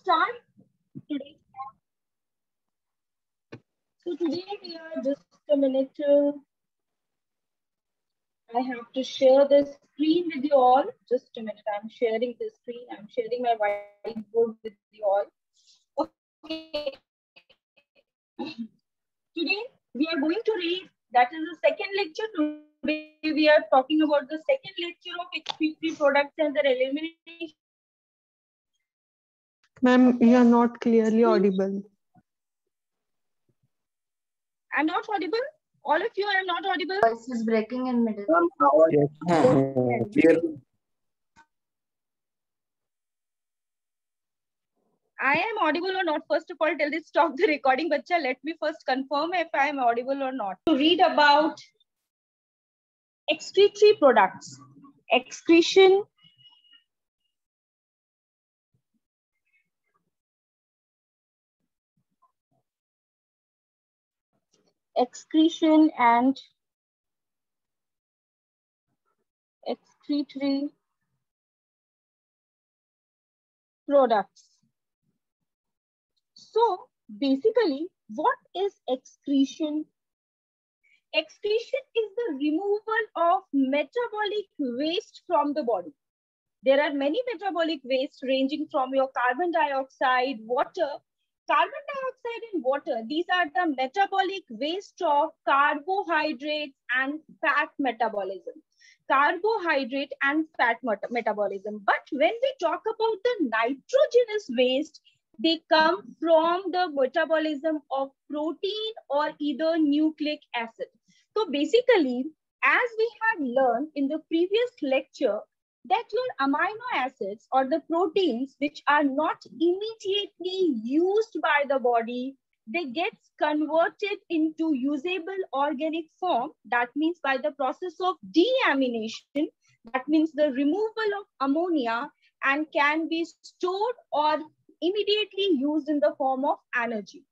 start today. So today we are just a minute. I have to share the screen with you all. Just a minute. I'm sharing the screen. I'm sharing my whiteboard with you all. Okay. Today we are going to read. That is the second lecture. Today we are talking about the second lecture of excretory products and their elimination. Ma'am, you are not clearly audible. I'm not audible. All of you are not audible. Voice is breaking in middle. Yes. I am audible or not? First of all, tell this stop the recording, bacha. Let me first confirm if I am audible or not. To read about excretory products, excretion, and excretory products. So basically, what is excretion? Excretion is the removal of metabolic waste from the body. There are many metabolic waste ranging from your carbon dioxide, water. Carbon dioxide and water, these are the metabolic waste of carbohydrates and fat metabolism. Carbohydrate and fat metabolism. But when we talk about the nitrogenous waste, they come from the metabolism of protein or either nucleic acid. So basically, as we had learned in the previous lecture, that your amino acids or the proteins which are not immediately used by the body, they get converted into usable organic form. That means by the process of deamination, that means the removal of ammonia, and can be stored or immediately used in the form of energy.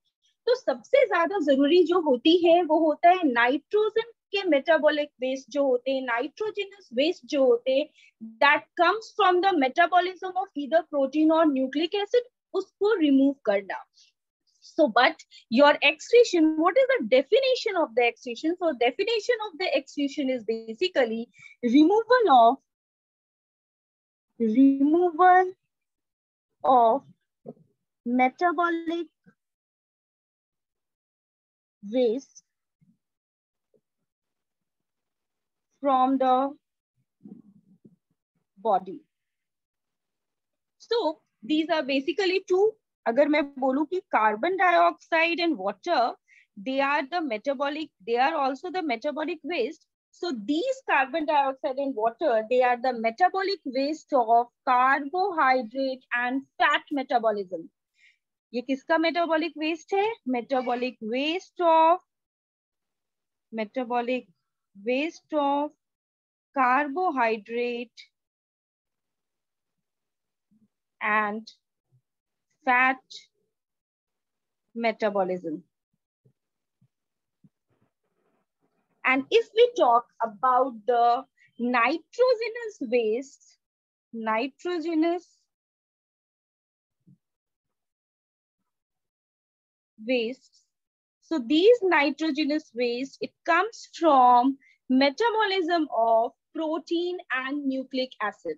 तो सबसे ज्यादा जरूरी जो होती है वो होता है नाइट्रोजन के मेटाबॉलिक वेस्ट जो होते हैं, नाइट्रोजनस वेस्ट जो होते हैं, that comes from the metabolism of either protein और न्यूक्लिक एसिड, उसको रिमूव करना. So, but your excretion, what is the definition of the excretion? So, definition of the excretion is basically removal of metabolic waste from the body. So these are basically two. अगर मैं बोलूं कि carbon dioxide and water, they are also the metabolic waste. So these carbon dioxide and water, they are the metabolic waste of carbohydrate and fat metabolism. ये किसका metabolic waste है? Metabolic waste of carbohydrate and fat metabolism. And if we talk about the nitrogenous waste, so these nitrogenous waste, it comes from metabolism of protein and nucleic acid.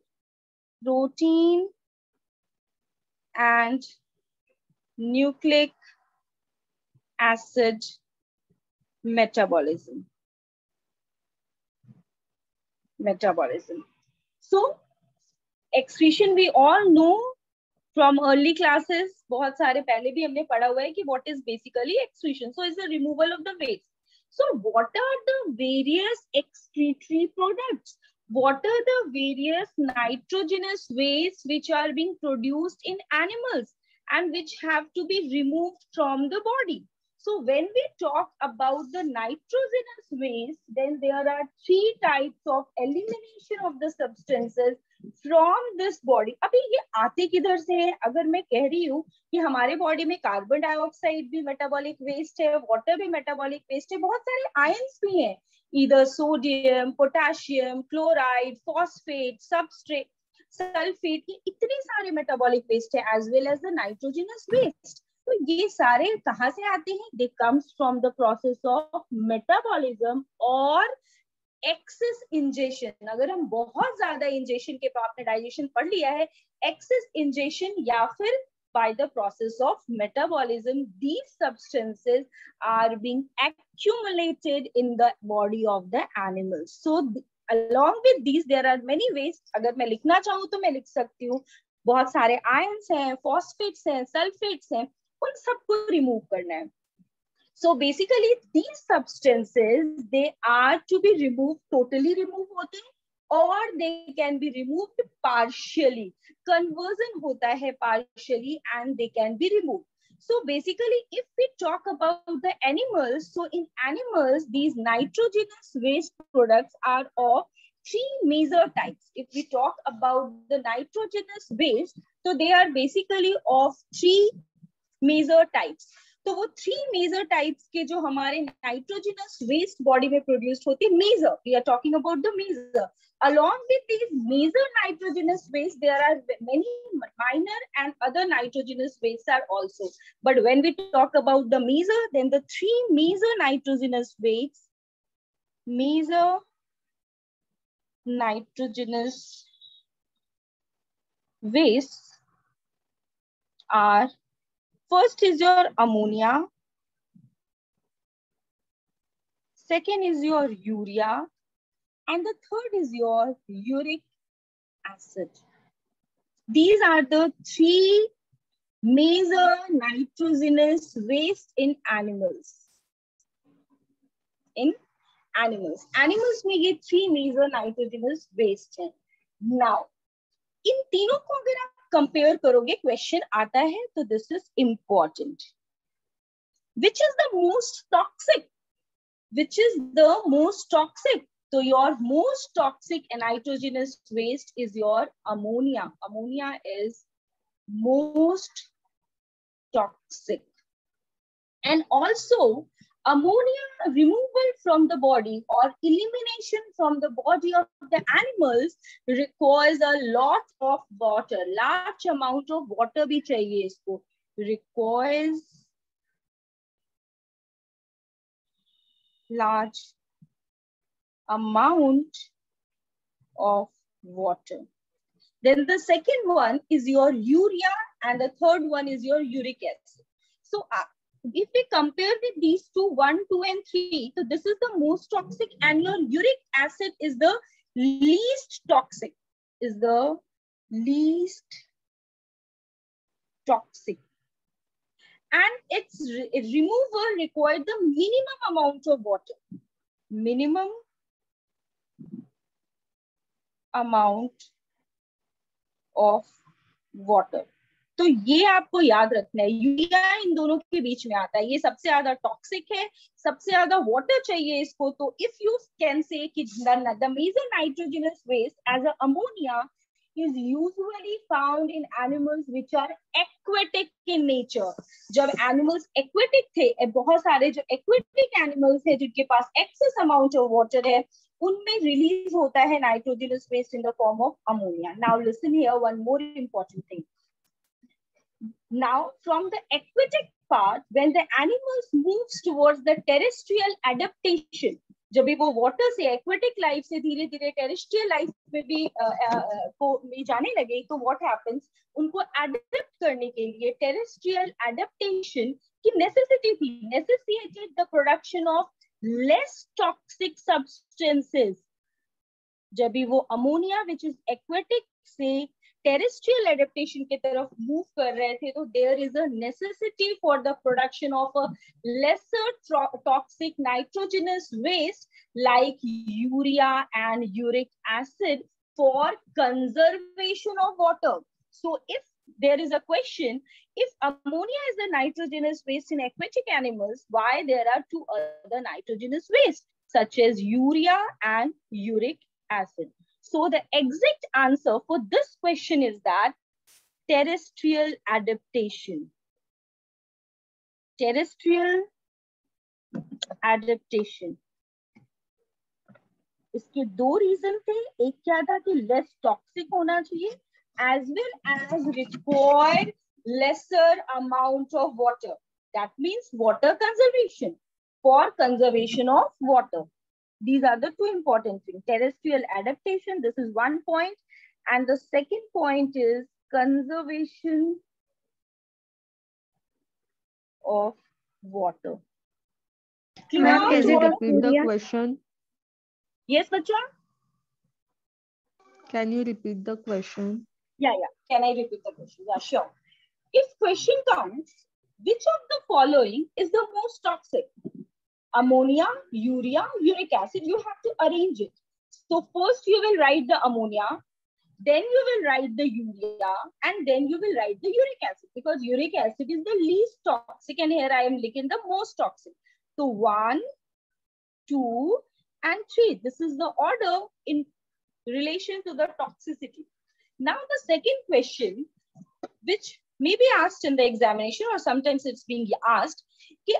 Protein and nucleic acid metabolism. So excretion we all know from early classes. बहुत सारे पहले भी हमने पढ़ा हुआ है कि what is basically excretion. So it's the removal of the waste. So what are the various excretory products? What are the various nitrogenous wastes which are being produced in animals and which have to be removed from the body? So when we talk about the nitrogenous waste, then there are three types of elimination of the substances from this body. अभी ये आते किधर से है? अगर मैं कह रही हूँ कि हमारे बॉडी में कार्बन डाइऑक्साइड भी मेटाबॉलिक वेस्ट है, वाटर भी मेटाबॉलिक वेस्ट है, बहुत सारे आयंस भी हैं, either sodium, potassium, chloride, phosphate, sulphate, ये इतने सारे मेटाबॉलिक वेस्ट है, as well as the nitrogenous waste. तो ये सारे कहाँ से आते हैं? They comes from the process of metabolism और एक्सेस इंजेशन। अगर हम बहुत ज्यादा इंजेशन के, तो आपने डाइजेशन पढ़ लिया है, एक्सेस इंजेशन या फिर by the process of metabolism, these substances are being accumulated in the body of the animals. So along with these there are many ways. अगर मैं लिखना चाहूँ तो मैं लिख सकती हूँ, बहुत सारे आयंस हैं, फॉस्फेट्स हैं, सल्फेट्स हैं, उन सबको रिमूव करना है। So basically these substances, they are to be removed, totally remove होते हैं, or they can be removed partially. Conversion होता है partially and they can be removed. So basically if we talk about the animals, so in animals these nitrogenous waste products are of three major types. If we talk about the nitrogenous waste, so they are basically of three major types. तो वो three major types के जो हमारे nitrogenous waste body में produced होते हैं, major, we are talking about the major. Along with these major nitrogenous wastes, there are many minor and other nitrogenous wastes are also. But when we talk about the major, then the three major nitrogenous wastes, major nitrogenous wastes are, first is your ammonia, second is your urea, and the third is your uric acid. These are the three major nitrogenous waste in animals. In animals. Animals में ये three major nitrogenous waste हैं. Now, इन तीनों को अगर आप compare करोगे, question आता है, तो this is important. Which is the most toxic? Which is the most toxic? So your most toxic nitrogenous waste is your ammonia. Ammonia is most toxic. And also ammonia removal from the body or elimination from the body of the animals requires a lot of water. Large amount of water भी चाहिए इसको. Requires large amount of water. Then the second one is your urea and the third one is your uric acid. So if we compare with these two, 1, 2 and 3, so this is the most toxic and your uric acid is the least toxic, is the least toxic. And its removal required the minimum amount of water. Minimum amount of water. तो ये आपको याद रखना है, urea in दोनों के बीच में आता है, ये सबसे ज्यादा टॉक्सिक है, सबसे ज्यादा वाटर चाहिए इसको. तो इफ यू कैन से कि the major nitrogenous waste as a ammonia is usually found in animals which are aquatic in nature. जब animals aquatic थे, बहुत सारे जो aquatic animals है जिनके पास excess amount of water है, उनमें release होता है nitrogenous waste in the form of ammonia. Now listen here, one more important thing. Now from the aquatic part, when the animals moves towards the terrestrial adaptation, जब भी वो water से aquatic life से धीरे धीरे terrestrial life में भी में जाने लगे, तो व्हाट हैपेंस, उनको एडेप्ट करने के लिए टेरेस्ट्रियल एडेप्टेशन की नेसेसिटी थी, necessitated the production of less toxic substances. जब भी वो अमोनिया विच इज एक्वेटिक से टेरेस्ट्रियल एडेप्टेशन की तरफ मूव कर रहे थे, तो there is a necessity for the production of a lesser toxic nitrogenous waste like urea and uric acid for conservation of water. So if there is a question, if ammonia is the nitrogenous waste in aquatic animals, why there are two other nitrogenous waste such as urea and uric acid? So the exact answer for this question is that terrestrial adaptation. Terrestrial adaptation. इसके दो reason थे, एक क्या था कि less toxic होना चाहिए as well as require lesser amount of water. That means water conservation, for conservation of water. These are the two important things. Terrestrial adaptation, this is one point. And the second point is conservation of water. Ma'am, can you Clear? repeat the question? Yes, Bacha? Can you repeat the question? Yeah. Can I repeat the question? Yeah, sure. If question comes, which of the following is the most toxic? Ammonia, urea, uric acid, you have to arrange it. So first you will write the ammonia, then you will write the urea, and then you will write the uric acid, because uric acid is the least toxic, and here I am making the most toxic. So 1, 2, and 3. This is the order in relation to the toxicity. Now the second question, which may be asked in the examination or sometimes it's being asked,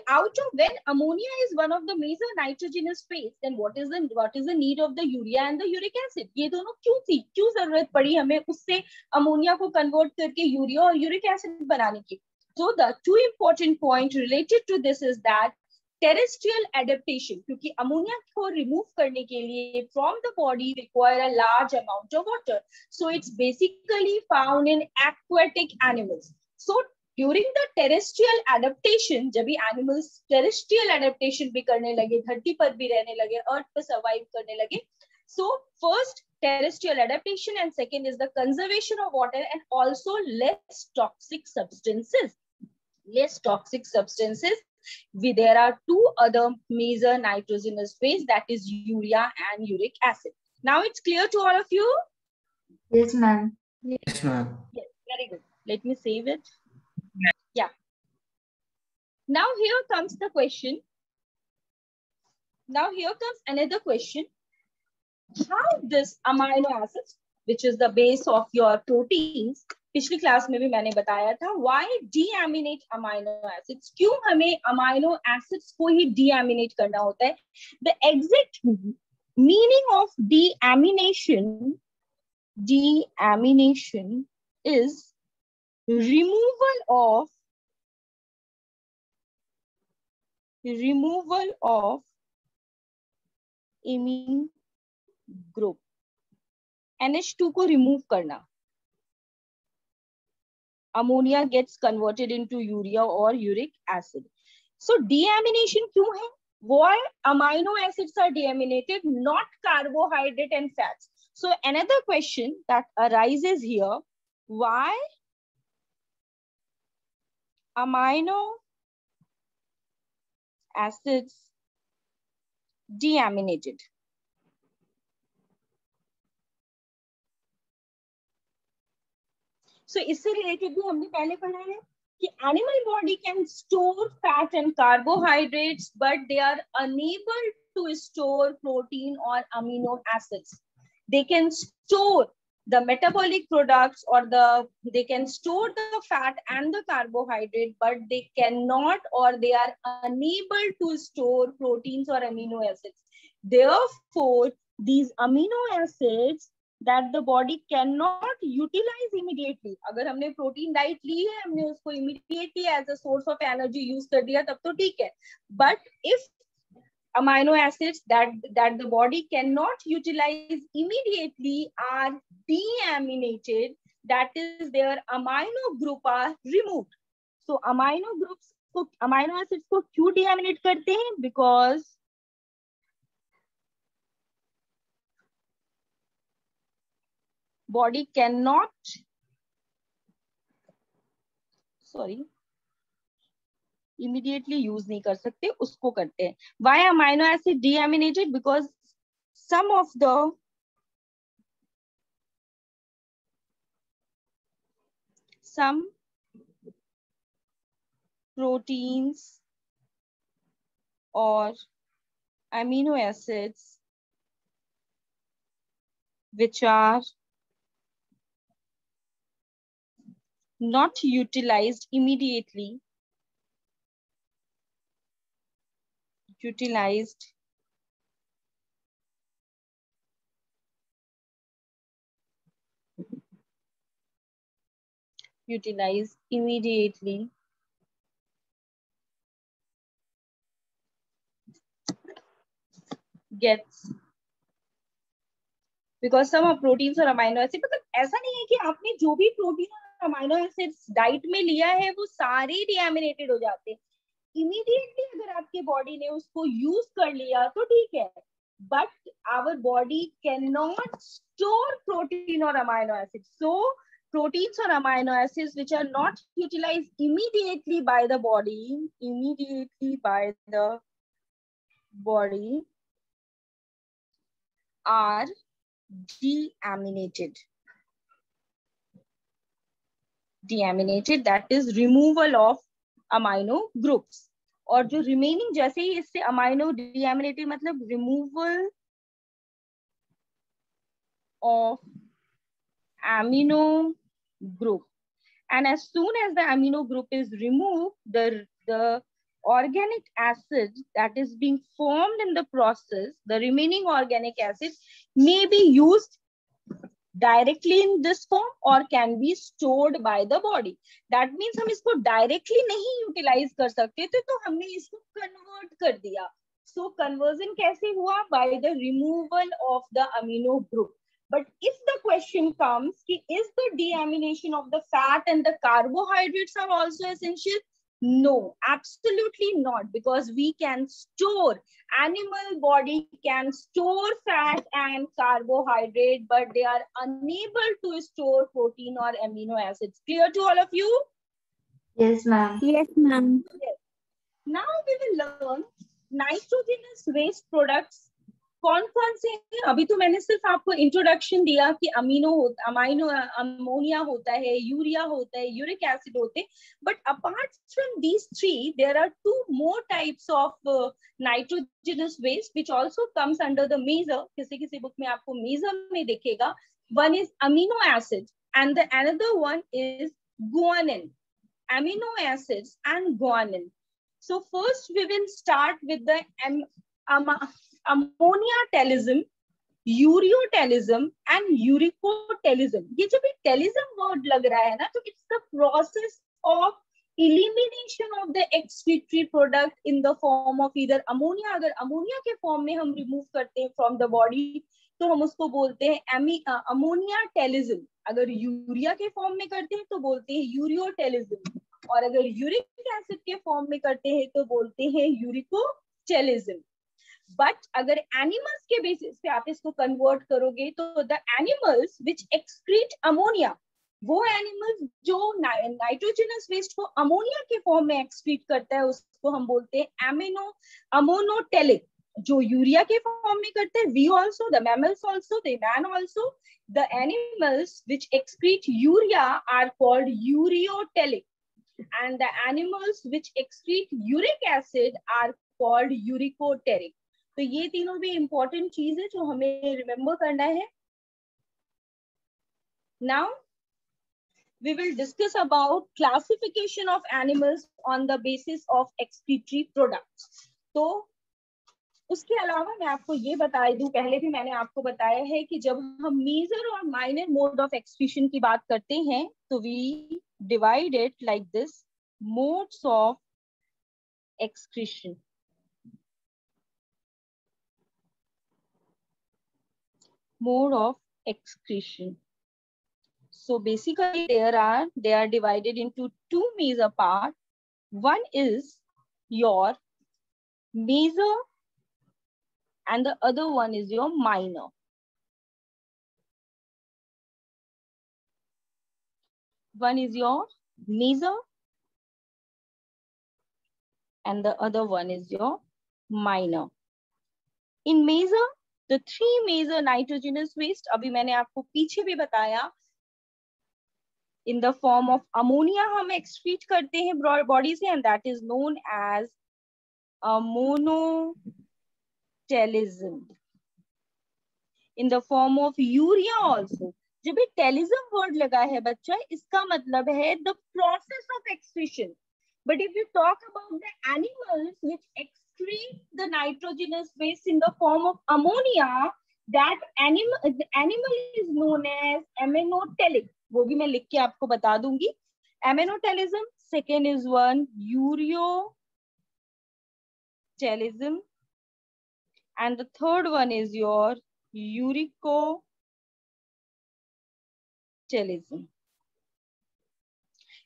out of when ammonia is one of the major nitrogenous phase, then what is the need of the urea and the uric acid? ये दोनों क्यों थी, क्यों जरूरत पड़ी हमें उससे ammonia को कन्वर्ट करके यूरिया और यूरिक एसिड बनाने की? So the two important point related to this is that terrestrial adaptation, क्योंकि अमोनिया को remove करने के लिए from the body require a large amount of water. So it's basically found in aquatic animals. So during the terrestrial adaptation, जब भी animals terrestrial adaptation भी करने लगे, धरती पर भी रहने लगे, earth पे survive करने लगे. So first terrestrial adaptation and second is the conservation of water and also less toxic substances. Less toxic substances. There are two other major nitrogenous phase, that is urea and uric acid. Now it's clear to all of you? Yes, ma'am. Yes, ma'am. Yes, very good. Let me save it. Yeah. Now here comes the question. Now here comes another question. How this amino acids, which is the base of your proteins, पिछली class में भी मैंने बताया था, why deaminate amino acids? क्यों हमें amino acids को ही deaminate करना होता है? The exact meaning of deamination is removal of imine group. NH2 को remove करना. Ammonia gets converted into urea or uric acid. So deamination क्यों है? Why amino acids are deaminated, not carbohydrate and fats? So another question that arises here, why amino acids deaminated? So इससे related भी हमने पहले पढ़ा है कि animal body can store fat and carbohydrates, but they are unable to store protein or amino acids. They can store the metabolic products or they can store the fat and the carbohydrate, but they cannot or they are unable to store proteins or amino acids. Therefore, these amino acids that the body cannot utilize immediately. अगर हमने protein diet ली है, हमने उसको immediately as a source of energy use कर दिया, तब तो ठीक है. But if amino acids that the body cannot utilize immediately are deaminated, that is their amino group are removed. So amino acids को क्यों deaminate करते हैं? Because body cannot, immediately use नहीं कर सकते, उसको करते हैं. Why amino acid deaminated? Because some proteins or amino acids which are not utilized immediately, utilize immediately gets because some of proteins और अमाइनो एसिड, मतलब ऐसा नहीं है कि आपने जो भी प्रोटीन और अमाइनो एसिड्स डाइट में लिया है वो सारे डीएमिनेटेड हो जाते हैं इमीडिएटली। अगर आपके बॉडी ने उसको यूज कर लिया तो ठीक है, but our body can not store protein और amino acid. So proteins or amino acids which are not utilized immediately by the body are deaminated, that is removal of amino groups। और जो remaining, जैसे ही इससे amino डीएमिनेटेड मतलब removal of amino group, and as soon as the amino group is removed, the organic acid that is being formed in the process, the remaining organic acid may be used directly in this form or can be stored by the body। that means हम इसको directly नहीं utilize कर सकते थे, तो हमने इसको convert कर दिया। so conversion कैसे हुआ? by the removal of the amino group। But if the question comes, is the deamination of the fat and the carbohydrates are also essential? No, absolutely not, because we can store, animal body can store fat and carbohydrate, but they are unable to store protein or amino acids। Clear to all of you? Yes, ma'am. Yes, ma'am. Yes. Now we will learn nitrogenous waste products कौन कौन से हैं। अभी तो मैंने सिर्फ आपको introduction दिया कि अमोनिया होता है, यूरिया होता है, यूरिक एसिड होते हैं, but apart from these three there are two more types of nitrogenous waste which also comes under the major. किसी बुक में आपको मेजर में दिखेगा। One is amino acid and the another one is guanine. amino acids and guanine. So first we will start with the ammoniatellism, ureotellism and uricotellism। ये जब tellism word लग रहा है ना, तो it's the process of elimination of the excretory product in the form of either ammonia। अगर ammonia के form में हम रिमूव करते हैं फ्रॉम द बॉडी तो हम उसको बोलते हैं अमोनियाटेलिज्म। अगर यूरिया के फॉर्म में करते हैं तो बोलते हैं यूरियोटेलिज्म, और अगर यूरिक एसिड के फॉर्म में करते हैं तो बोलते हैं यूरिकोटेलिज्म। बट अगर एनिमल्स के बेसिस पे आप इसको कन्वर्ट करोगे तो the animals which excrete ammonia, वो एनिमल्स जो नाइट्रोजनस वेस्ट को अमोनिया के फॉर्म में एक्सक्रीट करता है उसको हम बोलते हैं अमोनोटेलिक। जो यूरिया के फॉर्म में करते हैं, we also, the mammals also, the man also, the animals which excrete urea are called ureotelic, and the animals which excrete uric acid are called uricoteric। तो ये तीनों भी इंपॉर्टेंट चीज है जो हमें रिमेम्बर करना है। Now we will discuss about classification of animals on the basis of excretory products। तो उसके अलावा मैं आपको ये बता दूं, पहले भी मैंने आपको बताया है कि जब हम मेजर और माइनर मोड ऑफ एक्सक्रीशन की बात करते हैं तो we divide it like this, modes of excretion। Mode of excretion, so basically they are divided into two major parts। one is your major and the other one is your minor। one is your major and the other one is your minor। in major, the three major nitrogenous waste, अभी मैंने आपको पीछे भी बताया, in the form of ammonia हम excrete करते हैं body से, and that is known as ammonotelism। in the form of urea also। जब ये telism word लगा है बच्चा, इसका मतलब है the process of excretion। but if you talk about the animals which excrete the nitrogenous waste in the form of ammonia, that animal is known as aminotelic। वो भी मैं लिख के आपको बता दूंगी। Aminotelism, second is one ureotelism, and the third one is your uricotelism.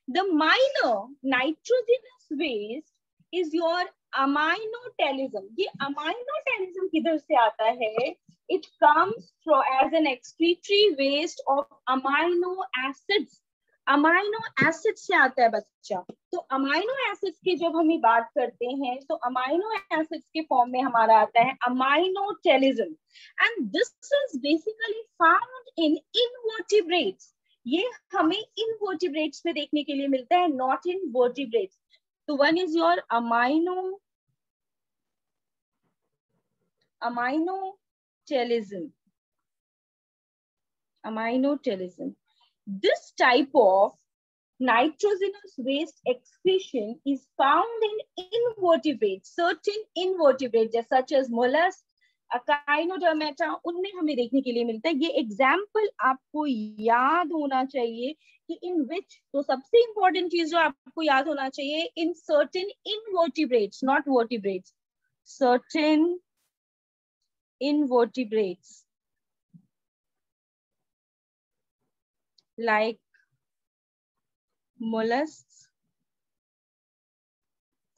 The minor nitrogenous waste is your aminotelism. ये aminotelism किधर से आता है? It comes from as an excretory waste of amino acids. Amino acid से आता है बच्चा. तो अमाइनो एसिड्स की जब हम बात करते हैं तो अमाइनो एसिड्स के फॉर्म में हमारा आता है aminotelism, and this is basically found in invertebrates. ये हमें इनवर्टिब्रेट्स में देखने के लिए मिलता है, नॉट इन वर्टिब्रेट्स. तो one is your aminotelism. This type of nitrogenous waste excretion is found in invertebrates, certain invertebrates such as mollusks, Echinodermata, उनमें हमें देखने के लिए मिलता है. ये एग्जाम्पल आपको याद होना चाहिए कि इन विच, तो सबसे इंपॉर्टेंट चीज जो आपको याद होना चाहिए, in certain invertebrates, not vertebrates, certain invertebrates like mollusks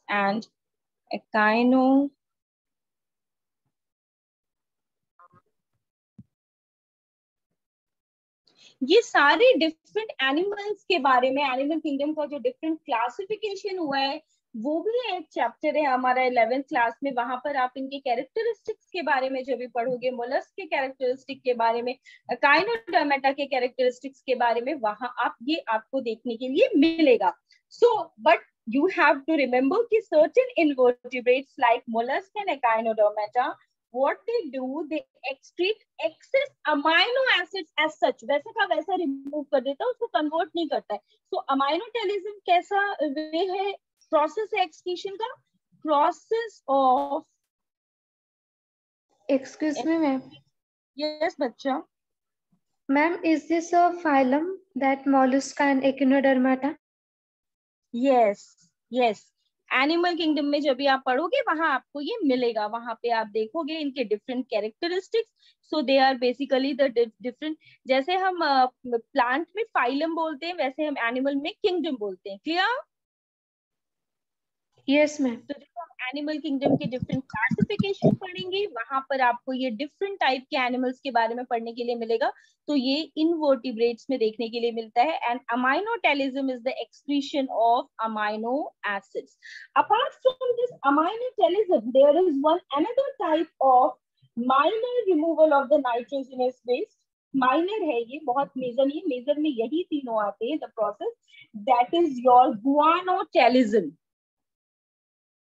and echino. ये सारे डिफरेंट एनिमल्स के बारे में, एनिमल किंगडम का जो डिफरेंट क्लासिफिकेशन हुआ है वो भी एक चैप्टर है हमारा 11th क्लास में. वहां पर आप इनके कैरेक्टरिस्टिक्स के बारे में जो भी पढ़ोगे, मोलस्क के कैरेक्टरिस्टिक के बारे में, काइनोडर्मेटा के कैरेक्टरिस्टिक्स के बारे में, वहां आप ये आपको देखने के लिए मिलेगा. So but you have to remember कि certain invertebrates like mollusk and echinodermata, what they do, they excrete excess amino acids as such. वैसे का वैसा रिमूव कर देता है, उसको कन्वर्ट नहीं करता है. सो अमाइनोटेलिज्म कैसा वे है, प्रोसेस है एक्सक्रीशन का, process of, Excuse me, ma'am. Yes बच्चा. Ma'am, is this a phylum that mollusca and echinodermata? Yes yes, animal kingdom में जब भी आप पढ़ोगे वहां आपको ये मिलेगा. वहां पे आप देखोगे इनके different characteristics. So they are basically the different, जैसे हम प्लांट में फाइलम बोलते हैं वैसे हम एनिमल में किंगडम बोलते हैं. क्लियर? Yes, ma'am. तो जब हम एनिमल किंगडम के डिफरेंट क्लासिफिकेशन पढ़ेंगे वहां पर आपको ये डिफरेंट टाइप के एनिमल्स के बारे में पढ़ने के लिए मिलेगा. तो ये इनवर्टिब्रेट्स में देखने के लिए मिलता है. And aminotelism is the excretion of amino acids. Apart from this aminotelism there is one another type of minor removal of the nitrogenous waste. Minor है ये, बहुत मेजर नहीं. मेजर में यही तीनों आते हैं. The process that is your guanotelism.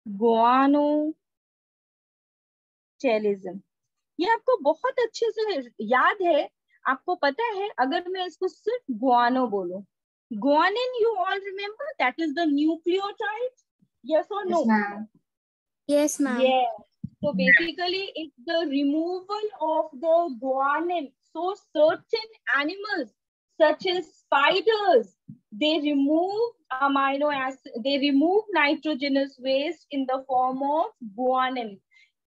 Guanotelism ये आपको बहुत अच्छे से याद है. आपको पता है अगर मैं इसको सिर्फ गुआनो बोलूं, guanine you all remember, that is the nucleotide, yes or no? Yes, ma'am. Yes. So basically it's the removal of the guanine. So certain animals such as spiders, they remove amino acid, they remove nitrogenous waste in the form of guanine.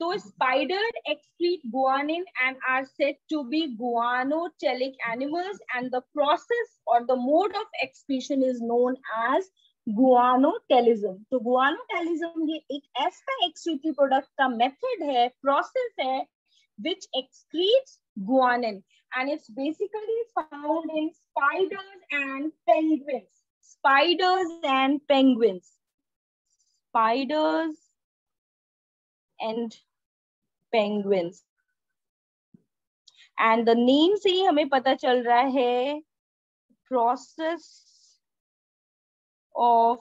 So spiders excrete guanine and are said to be guanotelic animals, and the process or the mode of excretion is known as गुआनोटेलिज्म. तो गुआनोटेलिज्म ये एक ऐसा excretory product का method है, process है, which excretes guanine, and it's basically found in spiders and penguins. Spiders and penguins. Spiders and penguins. And the name से ही हमें पता चल रहा है process of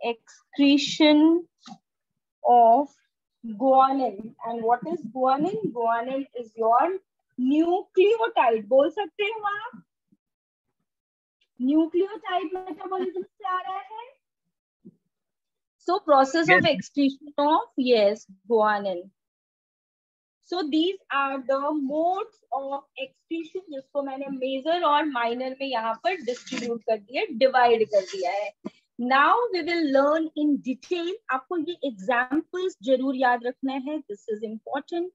excretion of guanine. And what is guanine? Guanine is your nucleotide. बोल सकते हो आप? न्यूक्लियोटाइड मेटाबॉलिज्म से आ रहा है. So process of excretion of, yes, guanine. So these are the modes of excretion, जिसको मैंने मेजर और माइनर में यहाँ पर डिस्ट्रीब्यूट कर दिया, डिवाइड कर दिया है. Now we will learn in detail. आपको ये examples जरूर याद रखना है. This is important.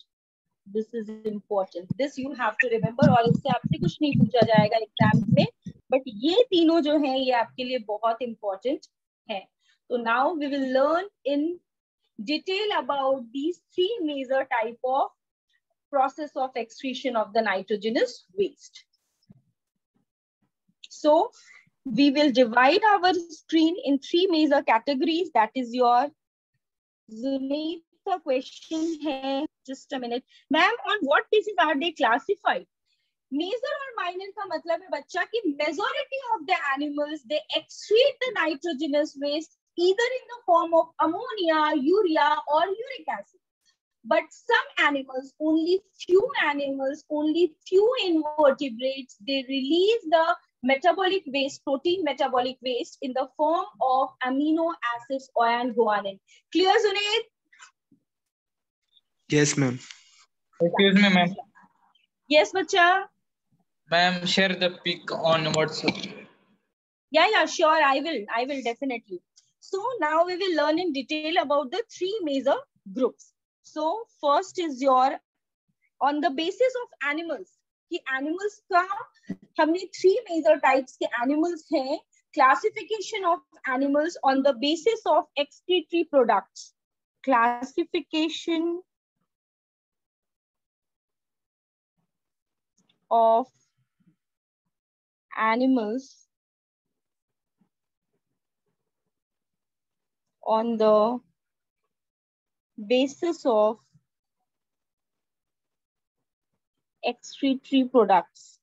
This is important. This you have to remember. और इससे आपसे कुछ नहीं पूछा जाएगा एग्जाम में, बट ये तीनों जो हैं ये आपके लिए बहुत important है. So now we will learn in detail about these three major type of process of excretion of the nitrogenous waste. So we will divide our screen in three major categories. That is your Zunaid का question है. Just a minute, ma'am. On what basis are they classified? Major और minor का मतलब है बच्चा कि majority of the animals they excrete the nitrogenous waste either in the form of ammonia, urea, or uric acid. But some animals, only few invertebrates, they release the metabolic waste, protein metabolic waste in the form of amino acids and guanine. Clear, Zunaid? Yes, ma'am. Excuse me, ma'am. Yes, bacha. Ma'am, share the pic on WhatsApp. Yeah, sure. I will definitely. So now we will learn in detail about the three major groups. So first is your on the basis of animals. कि animals का हमने three major types के animals हैं. Classification of animals on the basis of excretory products. Classification of animals on the basis of excretory products.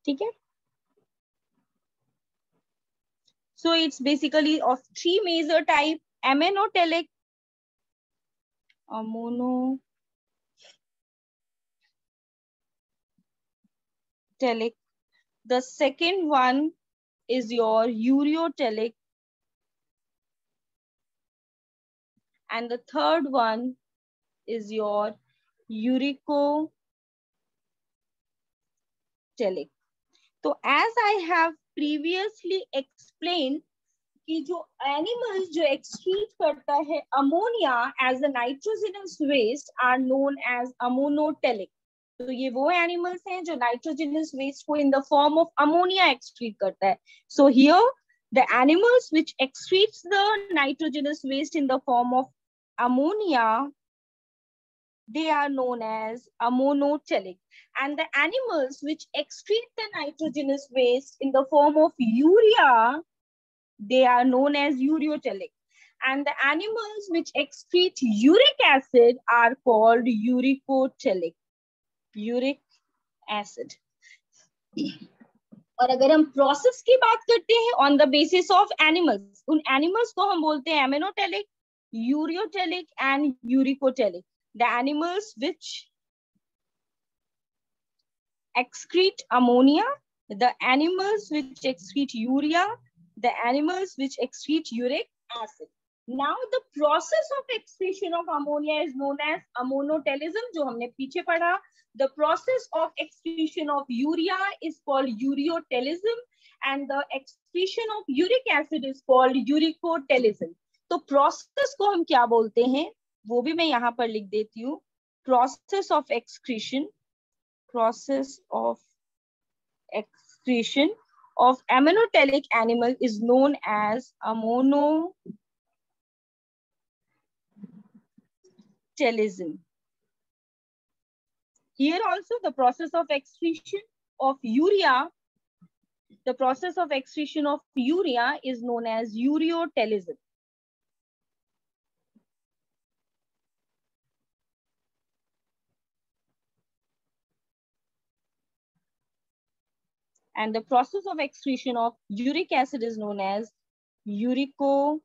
ठीक है? So it's basically of three major type: aminotelic, ammonotelic. The second one is your ureotelic, and the third one is your uricotelic. So as I have previously explained कि जो animals जो excrete करता है ammonia as a nitrogenous waste are known as ammonotelic. तो ये वो animals हैं जो nitrogenous waste को in the form of ammonia excrete करता है. So here the animals which excretes the nitrogenous waste in the form of ammonia, they are known as ammonotelic, and the animals which excrete the nitrogenous waste in the form of urea, they are known as ureotelic, and the animals which excrete uric acid are called uricotelic. Uric acid. और अगर हम process की बात करते हैं on the basis of animals, उन animals को हम बोलते हैं ammonotelic, ureotelic and uricotelic. The animals which excrete ammonia, the animals which excrete urea, the animals which excrete uric acid. Now the process of excretion of ammonia is known as ammonotelism, जो हमने पीछे पढ़ा. The process of excretion of urea is called ureotelism, and the excretion of uric acid is called uricotelism. तो process को हम क्या बोलते हैं वो भी मैं यहाँ पर लिख देती हूँ. Process of excretion of aminotelic animal is known as ammonotelism. Here also the process of excretion of urea, is known as ureotelism. And the process of excretion of uric acid is known as uricotelism.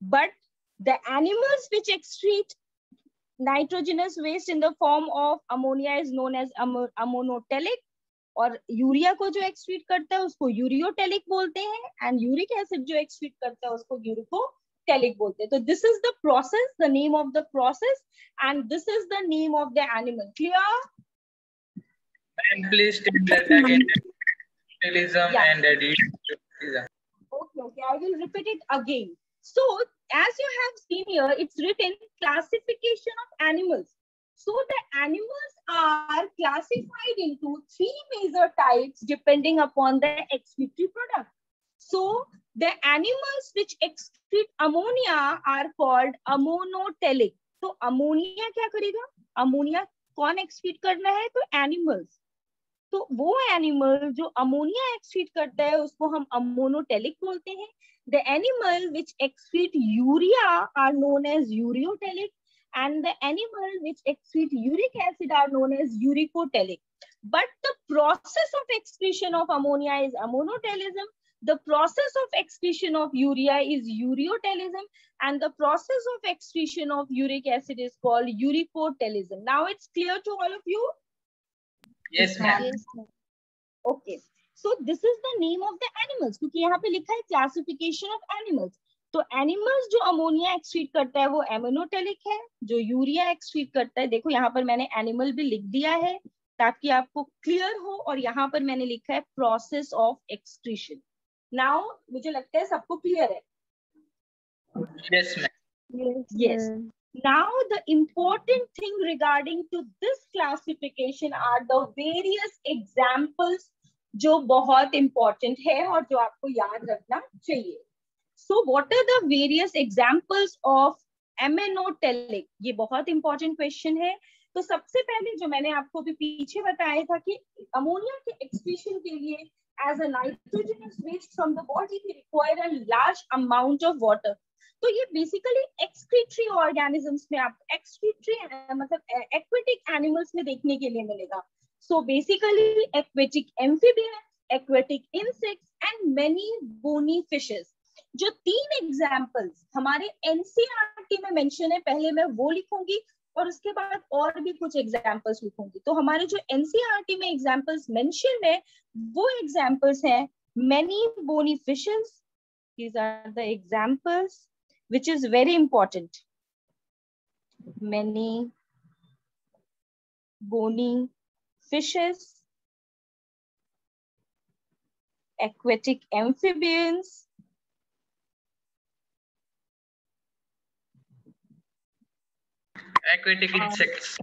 But the animals which excrete nitrogenous waste in the form of ammonia is known as ammonotelic, और urea को जो excrete करता है उसको ureotelic बोलते हैं, and uric acid जो excrete करता है उसको यूरिकोटेलिक बोलते हैं. तो this is the process, the name of the process, and this is the name of the animal. Clear? And please state that again. Metabolism Yeah. and adhesion. Okay, I will repeat it again. So, as you have seen here, it's written classification of animals. So, the animals are classified into 3 major types depending upon the excretory product. So, the animals which excrete ammonia are called ammonotelic. तो ammonia क्या करेगा? Ammonia कौन excrete करना है? तो animals. तो वो animal जो अमोनिया एक्सक्रीट करता है उसको हम अमोनोटेलिक बोलते हैं. The animal which excrete urea are known as ureotelic, and the animal which excrete uric acid are known as uricotelic. But the process of excretion of ammonia is ammonotelism, the process of excretion of urea is uriotelism, and the process of excretion of uric acid is called uricotelism. Now it's clear to all of you? Yes, ma'am. Yes, ma'am. Okay, so this is the name of the animals, क्योंकि यहाँ पे लिखा है classification of animals. तो animals जो ammonia excrete करता है वो एमोनोटेलिक है, जो यूरिया एक्सक्रीट करता है, देखो यहाँ पर मैंने एनिमल भी लिख दिया है ताकि आपको क्लियर हो, और यहाँ पर मैंने लिखा है प्रोसेस ऑफ एक्सक्रीशन. नाउ मुझे लगता है सबको क्लियर है. Yes, ma'am. Yes. Now the important thing regarding to this classification are the various examples जो बहुत important है और जो आपको याद रखना चाहिए. So what are the various examples of ammonotelic? ये बहुत important question है. तो सबसे पहले जो मैंने आपको भी पीछे बताया था कि अमोनिया के एक्सक्रीशन के लिए as a nitrogenous waste from the body we require a large amount of water. तो ये बेसिकली एक्सक्रीटरी ऑर्गेनिजम्स में आप एक्सक्रीटरी मतलब एक्वेटिक एनिमल्स में देखने के लिए मिलेगा. So basically aquatic amphibians, aquatic insects and many bony fishes. जो 3 एग्जाम्पल्स हमारे एनसीईआरटी में मेंशन है, पहले मैं वो लिखूंगी और उसके बाद और भी कुछ एग्जाम्पल्स लिखूंगी. तो हमारे जो एनसीईआरटी में एग्जाम्पल्स मेंशन है वो एग्जाम्पल्स हैं many bony fishes. These are the examples which is very important. Many bony fishes, aquatic amphibians, Aquatic insects.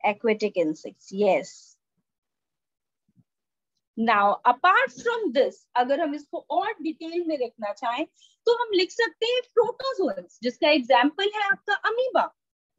Aquatic insects, yes. Now, apart from this, अगर हम इसको और डिटेल में देखना चाहें तो हम लिख सकते हैं प्रोटोजोअन्स, जिसका एग्जाम्पल है आपका amoeba.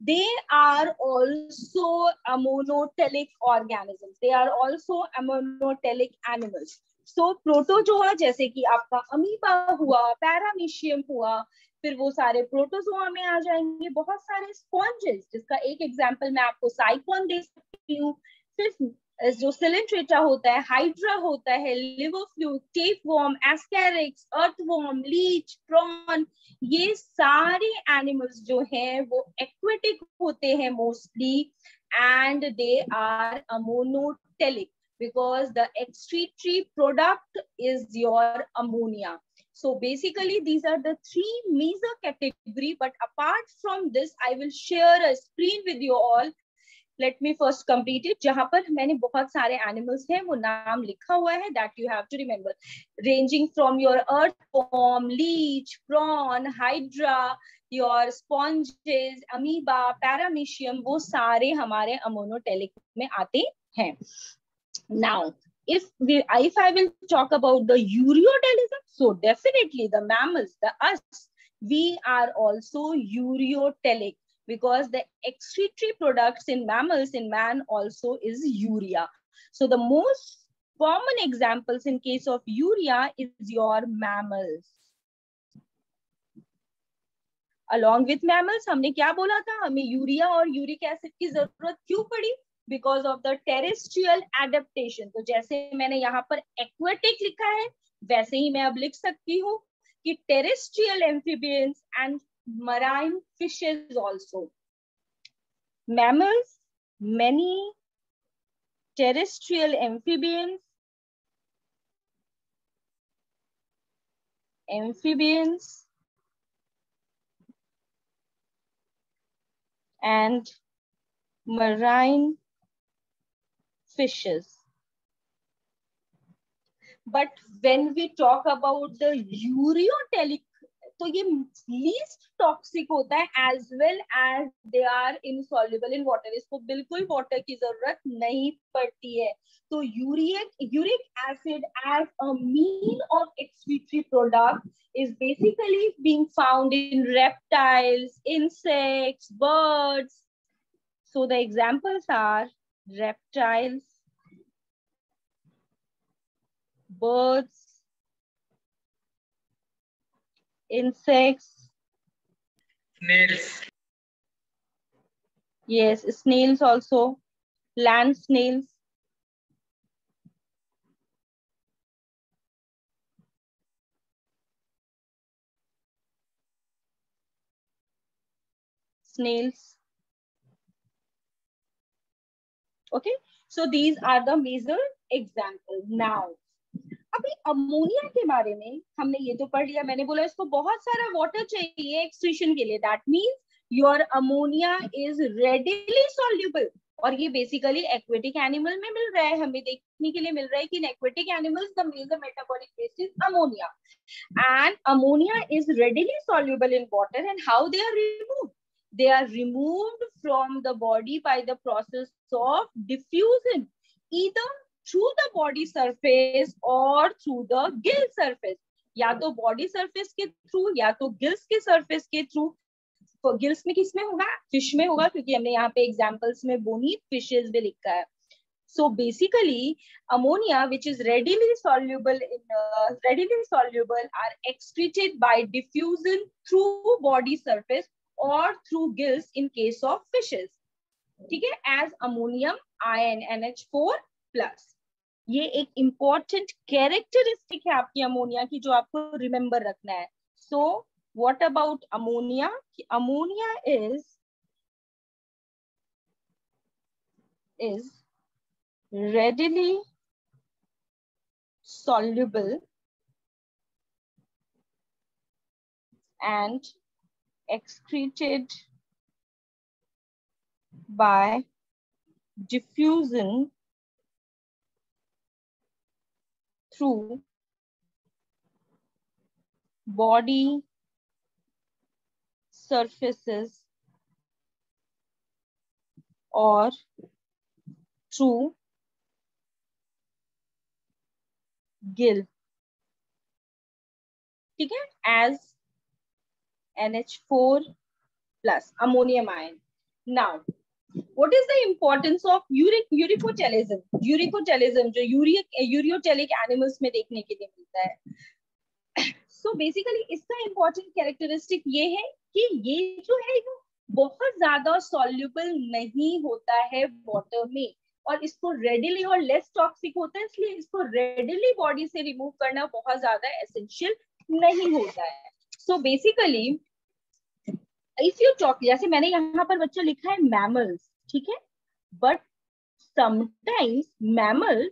They are also ammonotelic organisms. They are also ammonotelic animals. So protozoa जैसे कि आपका अमीबा हुआ, पैरामीशियम हुआ, फिर वो सारे प्रोटोजोआ में आ जाएंगे. बहुत सारे स्पॉन्जेस, जिसका एक एग्जाम्पल मैं आपको साइकोन दे सकती हूँ. फिर जो सिलेंट्रेटा होता है, हाइड्रा होता है, liver fluke, tapeworm, ascaris, earthworm, leech, prawn, ये सारे एनिमल्स जो हैं वो एक्वेटिक होते हैं mostly, and they are ammonotelic because the excretory product is your ammonia. So basically these are the 3 major category, but apart from this I will share a screen with you all. Let me first complete it. जहां पर मैंने बहुत सारे animals हैं वो नाम लिखा हुआ है, that you have to remember, ranging from your earthworm, leech, prawn, hydra, your sponges, amoeba, paramecium, वो सारे हमारे अमोनोटेलिक में आते हैं. Now, if I will talk about the uriotelism, so definitely the mammals, the us, we are also ureotelic because the excretory products in mammals, in man also is urea. So the most common examples in case of urea is your mammals. Along with mammals, हमने क्या बोला था, हमें urea और uric acid की जरूरत क्यों पड़ी? Because of the terrestrial adaptation. तो जैसे मैंने यहाँ पर aquatic लिखा है वैसे ही मैं अब लिख सकती हूँ कि terrestrial amphibians and marine fishes also. Mammals, many terrestrial amphibians, and marine fishes. But when we talk about the ureotelic, तो ये least toxic होता है as well as they are insoluble in water. इसको बिल्कुल water की जरूरत नहीं पड़ती है. तो uric acid as a mean of excretory product is basically being found in reptiles, insects, birds. So the examples are reptiles, birds, insects, Snails. yes, snails also, land snails. Snails. Okay, so these are the major examples. Now, अभी ammonia के बारे में हमने ये तो पढ़ लिया. मैंने बोला इसको बहुत सारा वाटर चाहिए एक्सट्रीशन के लिए. That means your ammonia is readily soluble. और ये बेसिकली एक्वेटिक एनिमल में मिल रहा है. हमें देखने के लिए मिल रहा है कि इन aquatic animals the major metabolic waste is ammonia. And ammonia is readily soluble in water. And how they are removed? They are removed from the body by the process of diffusion, either through the body surface or through the gill surface. या तो body surface के through या तो gills के surface के through. तो gills में किसमें होगा? Fish में होगा, क्योंकि हमने यहाँ पे examples में bony fishes भी लिखा है. So basically, ammonia, which is readily soluble are excreted by diffusion through body surface or through gills in case of fishes. ठीक है, as ammonium ion NH4 plus. ये एक important characteristic है आपकी अमोनिया की जो आपको remember रखना है. So what about ammonia? Ammonia is readily soluble and excreted by diffusion through body surfaces or through gill. ठीक है, as NH4 plus ammonium ion. Now, what is the importance of uricotelism? Uricotelism जो ureotelic animals में देखने के लिए मिलता है. So basically इसका important characteristic ये है कि ये जो है वो बहुत ज्यादा soluble नहीं होता है water में, और इसको readily और less toxic होता है, इसलिए इसको readily body से remove करना बहुत ज्यादा essential नहीं होता है. So basically if you talk, जैसे मैंने यहाँ पर बच्चा लिखा है mammals, ठीक है, but sometimes mammals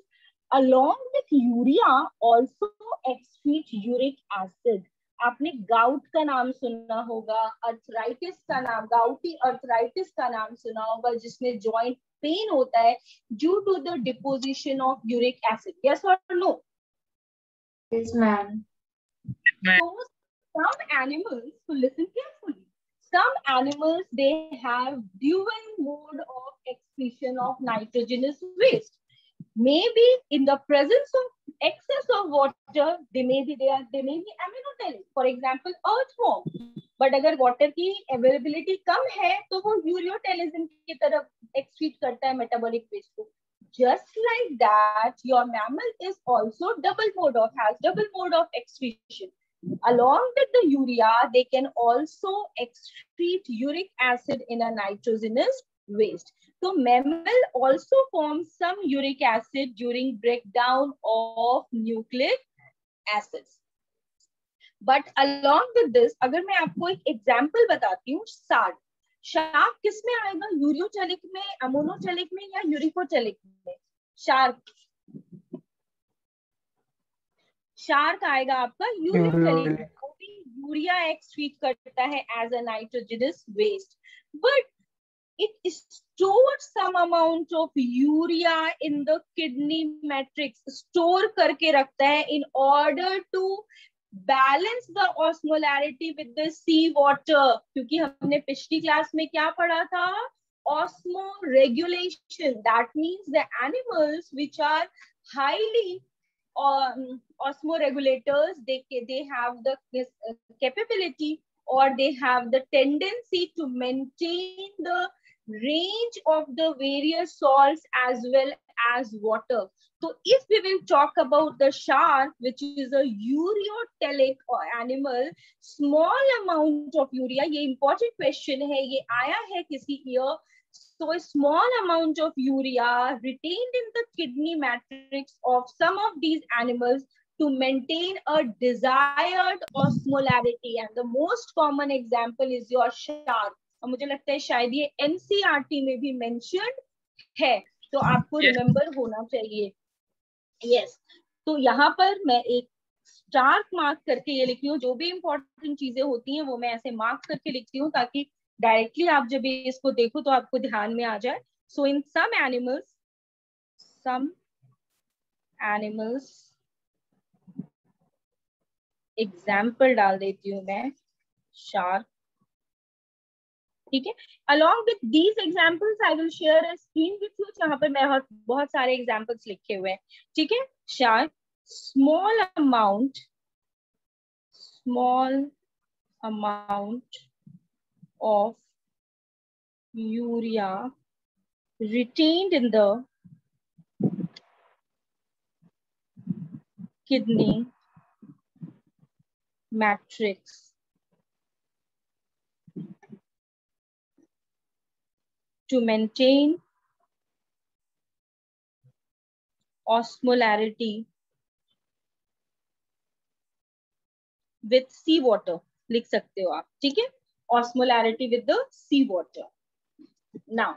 along with urea also excrete uric acid. आपने गाउट का नाम सुना होगा, अर्थराइटिस का नाम, गाउटी अर्थराइटिस का नाम सुना होगा, जिसमें जॉइंट पेन होता है due to the deposition of uric acid. Yes और no? Yes, ma'am. So some animals, so listen carefully, some animals they have dual mode of excretion of nitrogenous waste. Maybe in the presence of excess of water, they may be aminotelic, for example earthworm. But अगर water की availability कम है तो वो ureotelism की तरफ excrete करता है metabolic waste को. Just like that, your mammal is also has double mode of excretion. Along with the urea, they can also excrete uric acid in a nitrogenous waste. So mammal also forms some uric acid during breakdown of nucleic acids. But along with this, अगर मैं आपको एक example बताती हूँ, shark किस में आएगा? Ureotelic में, अमोनोटेलिक में या यूरिकोटेलिक में? शार्क, शार्क आएगा आपका यूरिक, यूरिया एक्सक्रीट करता है as a nitrogenous waste, but it stores some amount of urea in the kidney matrix, store करके रखता है in order to balance the osmolarity with the sea water, क्योंकि हमने पिछली क्लास में क्या पढ़ा था, osmoregulation, that means the animals which are highly osmoregulators, they have the capability or they have the tendency to maintain the range of the various salts as well as water. So if we will talk about the shark, which is a ureotelic animal, small amount of urea, ये important question है, ये आया है किसी year. So a small amount of urea retained in the kidney matrix of some of these animals to maintain a desired osmolarity, and the most common example is your shark. और मुझे लगता है शायद ये NCERT में भी mentioned है, तो आपको रिमेम्बर होना चाहिए. यस, तो यहाँ पर मैं एक स्टार्क मार्क करके ये लिखती हूँ, जो भी इंपॉर्टेंट चीजें होती हैं वो मैं ऐसे मार्क करके लिखती हूँ ताकि डायरेक्टली आप जब इसको देखो तो आपको ध्यान में आ जाए. सो इन सम एनिमल्स एग्जाम्पल डाल देती हूँ मैं, शार्क, ठीक है. Along with these examples I will share a screen with you, जहां पर मैं बहुत सारे एग्जाम्पल्स लिखे हुए हैं, ठीक है. Shark, small amount of urea retained in the kidney matrix to maintain osmolarity with sea water, लिख सकते हो आप, ठीक है. osmolarity with the sea water. Now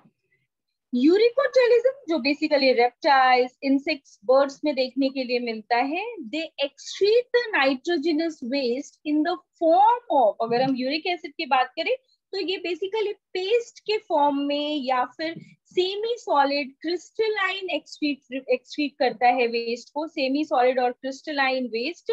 uricotelism जो बेसिकली रेप्टाइल्स, इंसेक्ट्स, बर्ड्स में देखने के लिए मिलता है, they excrete the nitrogenous waste in the form of, अगर हम यूरिक एसिड की बात करें तो ये बेसिकली पेस्ट के फॉर्म में या फिर सेमी सॉलिड क्रिस्टलाइन एक्सक्रीट करता है वेस्ट को, सेमी सॉलिड और crystalline waste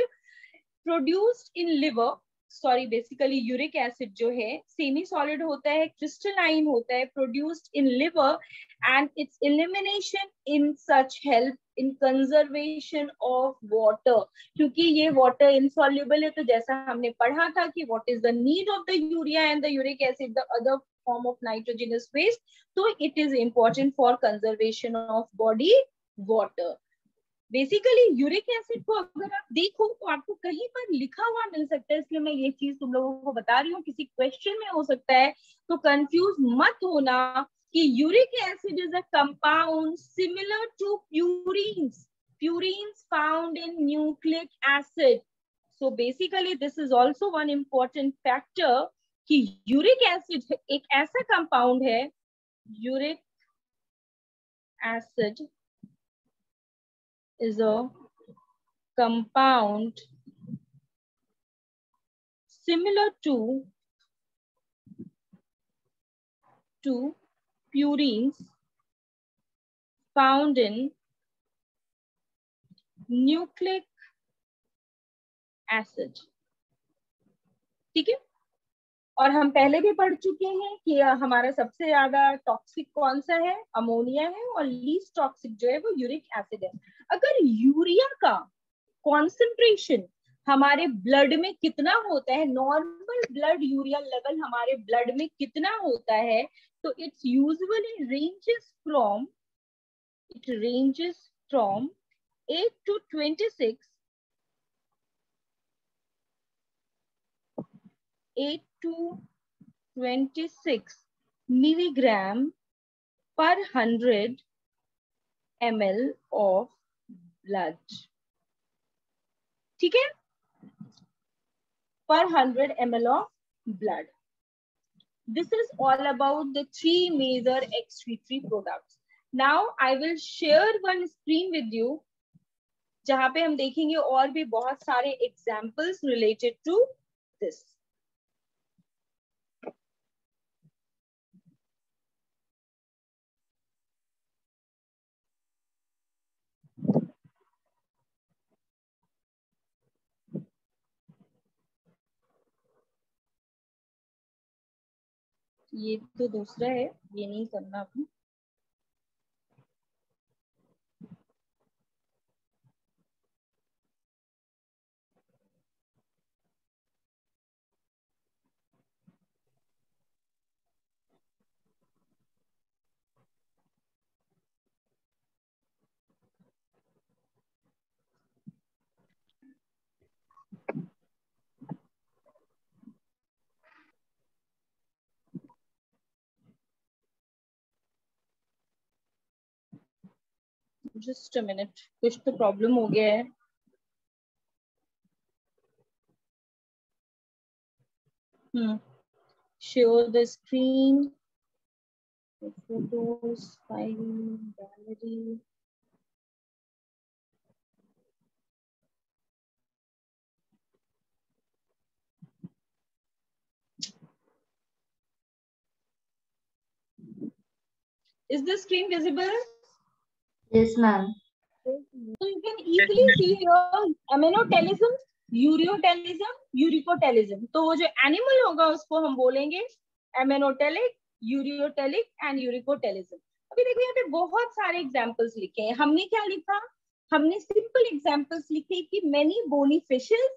produced in liver. Sorry, basically uric acid जो है सेमी सॉलिड होता है, क्रिस्टलाइन होता है, produced in liver, and its elimination in such help in conservation of water, क्योंकि ये वाटर इनसॉल्युबल है. तो जैसा हमने पढ़ा था कि what is the need of the urea and the uric acid, the other form of nitrogenous waste, तो it is important for conservation of body water. Basically uric acid को अगर आप देखो तो आपको कहीं पर लिखा हुआ मिल सकता है, इसलिए मैं ये चीज तुम लोगों को बता रही हूँ, किसी क्वेश्चन में हो सकता है, तो कंफ्यूज मत होना कि uric acid is a compound similar to purines found in nucleic acid. So basically this is also one important factor कि यूरिक एसिड एक ऐसा कंपाउंड है, uric acid is a compound similar to purines found in nucleic acid. ठीक है. और हम पहले भी पढ़ चुके हैं कि हमारा सबसे ज्यादा टॉक्सिक कौन सा है, अमोनिया है, और लीस्ट टॉक्सिक जो है वो यूरिक एसिड है. अगर यूरिया का कॉन्सेंट्रेशन हमारे ब्लड में कितना होता है, नॉर्मल ब्लड यूरिया लेवल हमारे ब्लड में कितना होता है, तो it's usually ranges from 8 to 26 milligram per 100 ml of blood. ठीक है, per 100 ml of blood. This is all about the three major excretory products. Now I will share one screen with you, जहां पे हम देखेंगे और भी बहुत सारे एग्जाम्पल्स रिलेटेड टू दिस। ये तो दूसरा है, ये नहीं करना अभी। जस्ट अ मिनट, कुछ तो प्रॉब्लम हो गया है। Show the screen, the photos, file, gallery. Is the screen visible? Yes, ma'am. So you can easily see here aminotelism, ureotelism, uricotelism. तो वो जो एनिमल होगा उसको हम बोलेंगे एमेनोटेलिक, यूरियोटेलिक एंड यूरिकोटेलिज्म। अभी देखो यहाँ पे बहुत सारे एग्जांपल्स लिखे हैं। हमने क्या लिखा? हमने सिंपल एग्जांपल्स लिखे कि many bony fishes,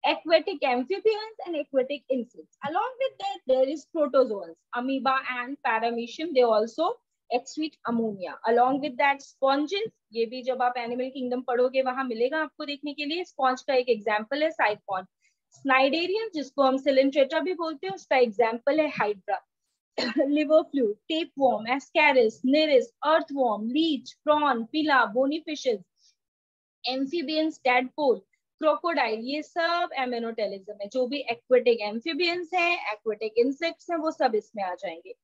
aquatic amphibians and aquatic insects. Along with that, there is protozoans, amoeba and paramecium. They also excrete ammonia. Along with that, sponges. ये भी जब आप एनिमल किंगडम पढ़ोगे वहां मिलेगा आपको देखने के लिए। स्पॉन्ज का एक एग्जाम्पल है साइफॉन। स्नाइडेरियन, जिसको हम सिलेंट्रेटा भी बोलते हैं, उसका एग्जाम्पल है hydra. Liver fluke, tapeworm, ascaris, nereis, earthworm, leech, prawn, pila, bony fishes, amphibians, tadpole, crocodile, ये सब एमेनोटेलिज्म है। जो भी एक्वेटिक एम्फीबियंस है, एक्वेटिक इंसेक्ट्स हैं, वो सब इसमें आ जाएंगे।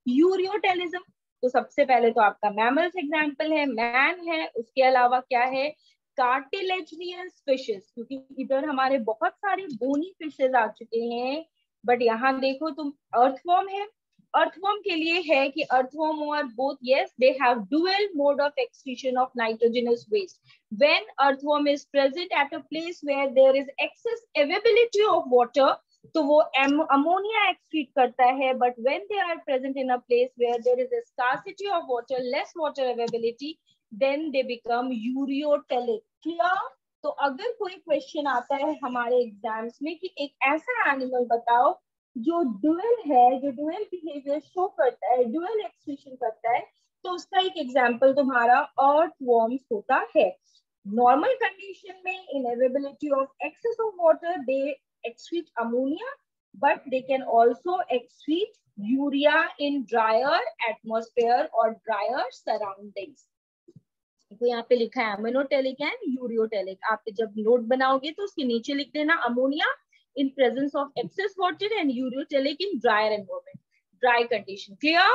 यूरियोटेलिज्म, तो सबसे पहले तो आपका मैमल्स एग्जाम्पल है, मैन है। उसके अलावा क्या है? कार्टिलेजिनियस फिशेस, क्योंकि इधर हमारे बहुत सारे बोनी फिशेस आ चुके हैं। बट यहाँ देखो तुम, अर्थवॉर्म है। अर्थवॉर्म के लिए है कि अर्थवॉर्म और both, yes, they have dual mode of excretion of nitrogenous waste. When earthworm is present at a place where there is excess availability of water, तो वो अमोनिया एक्सक्रीट करता है। But when they are present in a place where there is a scarcity of water, less water availability, then they become ureotelic. Clear? तो अगर कोई question आता है हमारे एग्जाम्स में कि एक ऐसा एनिमल बताओ जो डुअल है, जो डुअल बिहेवियर शो करता है, डुअल एक्सक्रीशन करता है, तो उसका एक एग्जाम्पल तुम्हारा अर्थवॉर्म्स होता है। नॉर्मल कंडीशन में in availability of excess of water they excrete ammonia, but they can also excrete urea in drier atmosphere or drier surroundings. तो यहाँ पे लिखा है ammonotelic and ureotelic। आप जब नोट बनाओगे तो उसके नीचे लिख देना ammonia in presence of excess water and ureotelic in drier environment, dry condition. Clear?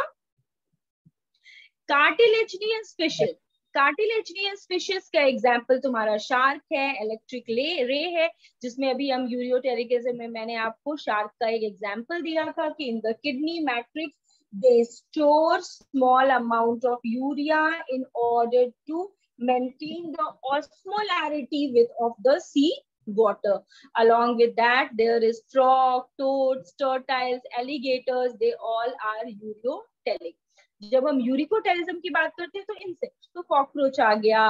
Cartilaginous fishes, cartilaginous fishes का एग्जाम्पल तुम्हारा शार्क है, इलेक्ट्रिक रे है, जिसमें अभी हम यूरियोटेरिकिज्म में मैंने आपको शार्क का एक एग्जाम्पल दिया था कि in the kidney matrix they store small amount of urea in order to maintain the osmolarity with of the sea water. Along with that, there is frog, toads, turtles, alligators, they all are ureotelic. जब हम uricotelism की बात करते हैं तो insect, तो cockroach आ गया,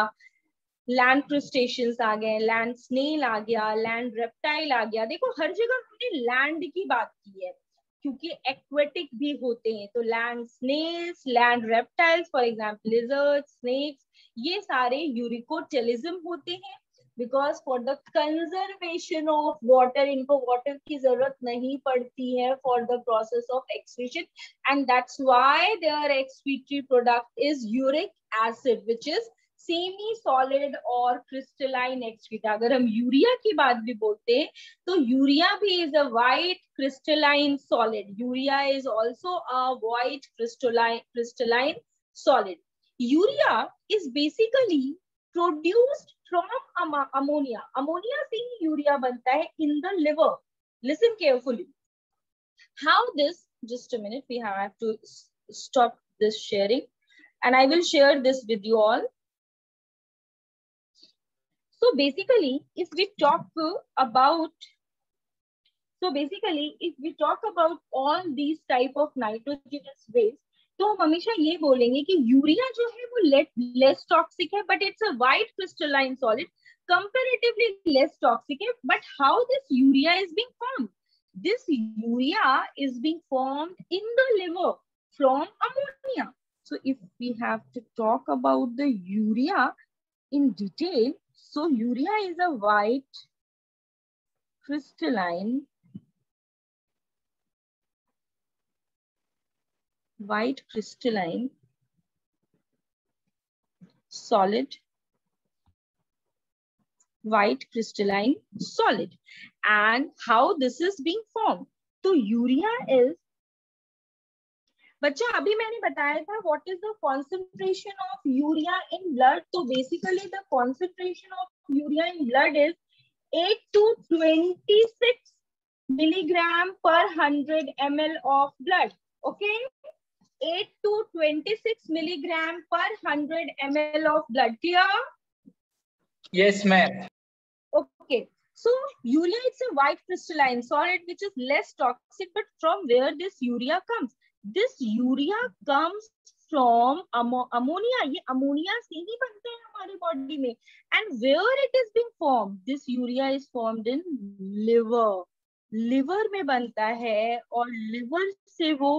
land क्रूस्टेशियंस आ गए, लैंड स्नेल आ गया, लैंड रेप्टाइल आ गया। देखो हर जगह हमने लैंड की बात की है क्योंकि एक्वेटिक भी होते हैं, तो land snails, land reptiles, for example lizards, snakes, ये सारे यूरिकोटेलिज्म होते हैं। Because for the conservation of water, इनको वाटर की जरूरत नहीं पड़ती है for the process of excretion, and that's why their excretory product is uric acid which is semi solid और क्रिस्टलाइन एक्सक्रीटा। अगर हम यूरिया की बात भी बोलते हैं तो यूरिया भी is a white crystalline solid. Urea is also a white crystalline solid. Urea is basically produced from ammonia. Ammonia से ही यूरिया बनता है in the liver. Listen carefully. How this, just a minute, we have to stop this sharing and I will share this with you all. So basically if we talk about all these type of nitrogenous waste, तो हम हमेशा ये बोलेंगे कि urea जो है वो less toxic है, but it's a white crystalline solid, comparatively less toxic है. But how this urea is being formed? This urea is being formed in the liver from ammonia. So if we have to talk about the urea in detail, so urea is a white crystalline solid, white crystalline solid. And how this is being formed? तो urea is, बच्चा अभी मैंने बताया था what is the concentration of urea in blood. तो basically the concentration of urea in blood is 8 to 26 milligram per 100 ml of blood. Okay, 8 to 26 milligram per 100 ml of blood. Clear? Yes, ma'am. Okay, so urea, it's a white crystalline solid which is less toxic. But from where this urea comes? This urea comes from ammonia. ये ammonia से ही बनते हैं हमारे body में. And where it is being formed? This urea is formed in liver. liver में बनता है और liver से वो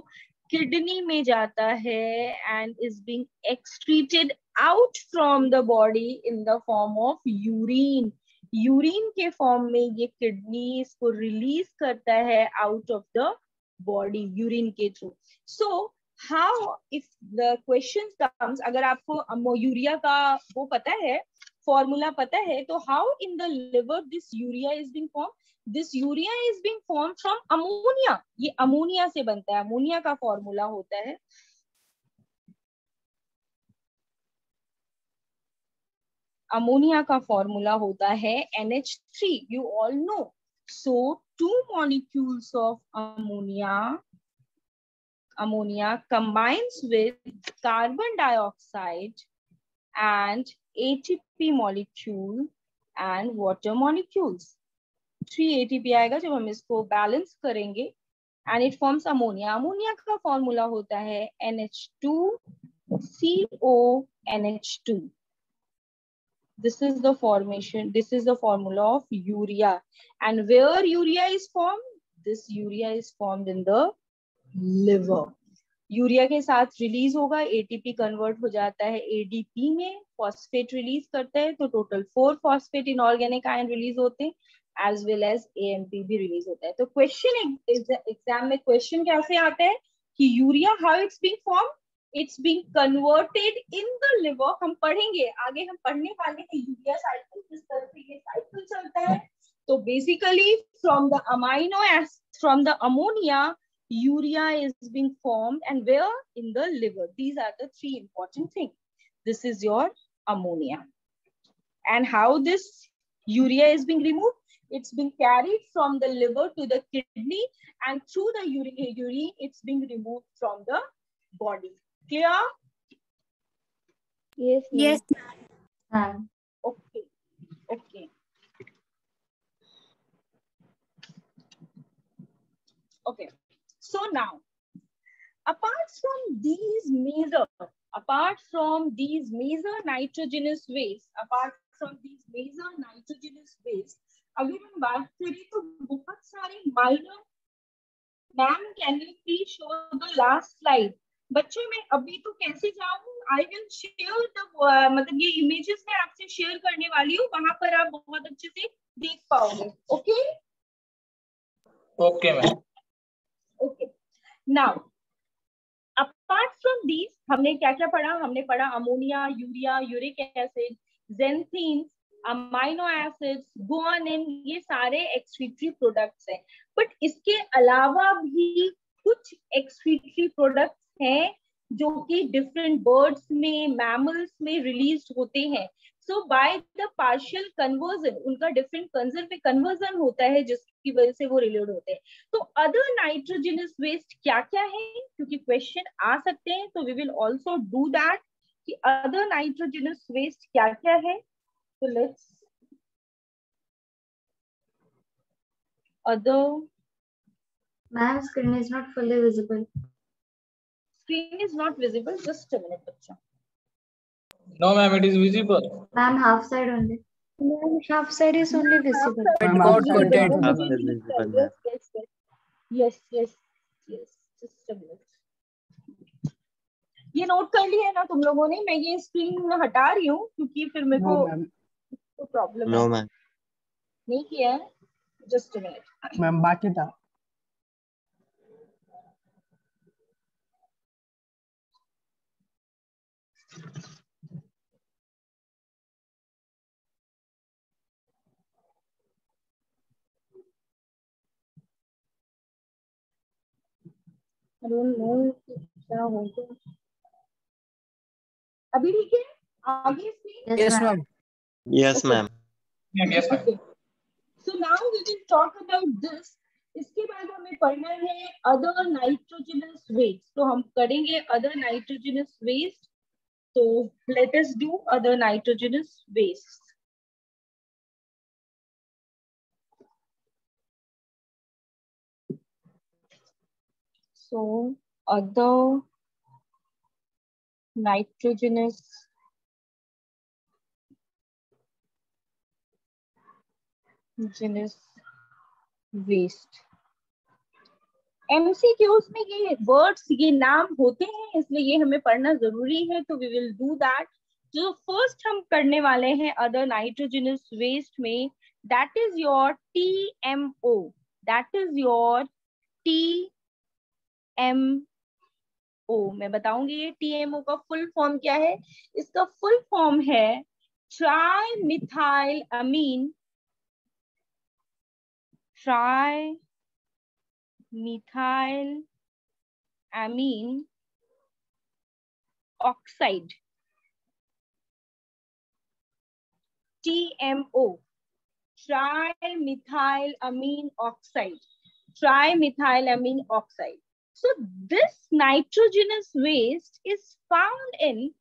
kidney में जाता है and is being excreted out from the body in the form of urine. Urine के फॉर्म में ये किडनी इसको रिलीज करता है out of the body urine के through. So how, if the question comes, अगर आपको यूरिया का वो पता है, फॉर्मूला पता है, तो how in the liver this urea is being form? This urea is being form from ammonia. ये अमोनिया से बनता है. अमोनिया का फॉर्मूला होता है, अमोनिया का फॉर्मूला होता है NH3. You all know. So 2 molecules of ammonia combines with carbon dioxide and ATP molecule and water molecules. 3 ATP आएगा जब हम इसको बैलेंस करेंगे and it forms ammonia. Ammonia का फॉर्मूला होता है NH2CONH2. This is the formation, this is the formula of urea. And where urea is formed? This urea is formed in the liver. Urea के साथ release होगा, ATP convert हो जाता है ADP में, फॉस्फेट रिलीज करता है, तो total 4 phosphate inorganic ion release होते हैं, एज वेल एज एएमपी भी रिलीज होता है. तो क्वेश्चन एग्जाम में क्वेश्चन कैसे आता है कि urea how it's being form? It's being converted in the liver. हम पढ़ेंगे आगे, हम पढ़ने वाले हैं यूरिया साइकिल, किस तरह से ये साइकिल चलता है. तो basically from the amino acid, from the ammonia, urea is being formed, and where? In the liver. These are the 3 important things. This is your ammonia. And how this urea is being removed? It's being carried from the liver to the kidney, and through the urine it's being removed from the body. Clear? Yes. Yes. Okay. Okay. Okay. So now, apart from these major nitrogenous waste, अगर हम बात करें तो बहुत सारे minor. Ma'am, can you please show the last slide? बच्चों मैं अभी तो कैसे जाऊं? I will share the मतलब ये images मैं आपसे शेयर करने वाली हूँ, वहां पर आप बहुत अच्छे से देख पाओगे. Okay? Okay, ma'am. Okay. Now, apart from these, हमने क्या क्या पढ़ा? हमने पढ़ा ammonia, urea, uric acid, xanthine, amino acids, guanine, ये सारे एक्सक्रीटरी प्रोडक्ट्स हैं. बट इसके अलावा भी कुछ एक्सक्रीटरी प्रोडक्ट्स हैं जो कि डिफरेंट बर्ड्स में, मैमल्स में रिलीज होते हैं. सो बाय द पार्शियल कन्वर्जन, उनका डिफरेंट कंजर में कन्वर्जन होता है जिसकी वजह से वो रिलीज होते हैं. तो अदर नाइट्रोजनस वेस्ट क्या क्या है, क्योंकि क्वेश्चन आ सकते हैं, तो we will also do that कि अदर नाइट्रोजनस वेस्ट क्या क्या है. तो let's other. Ma'am, screen is not fully visible. Screen is not visible. Just a minute, bachcha. No, ma'am, it is visible. Ma'am, half side only. Half side is only visible. Ma'am, God half side content. is Half visible. is visible, ma'am. Yes. Just a minute. ये note कर लिया है ना तुम लोगों ने. मैं ये स्क्रीन हटा रही हूँ क्योंकि फिर मेरे No, को ma'am. प्रॉब्लम No, है. ma'am. नहीं किया है. Just a minute. Ma'am, बाकी था. I don't know क्या हो गया. अभी ठीक है. आगे screen. Yes, ma'am. Yes, Okay. ma'am. Yes, ma'am. Okay. So now we will talk about this. इसके बाद हमें पढ़ना है अदर नाइट्रोजनस वेस्ट. तो हम करेंगे अदर नाइट्रोजनस वेस्ट. तो let us do other nitrogenous waste. So other nitrogenous waste. MCQs में ये वर्ड्स, ये नाम होते हैं, इसलिए ये हमें पढ़ना जरूरी है. तो वी विल डू दैट. जो फर्स्ट हम करने वाले हैं अदर नाइट्रोजनस वेस्ट में, that is your TMO. That is your TMO. मैं बताऊंगी ये TMO का फुल फॉर्म क्या है. इसका फुल फॉर्म है trimethyl amine. Trimethyl amine oxide. TMO. Trimethylamine oxide. Trimethylamine oxide. So this nitrogenous waste is found in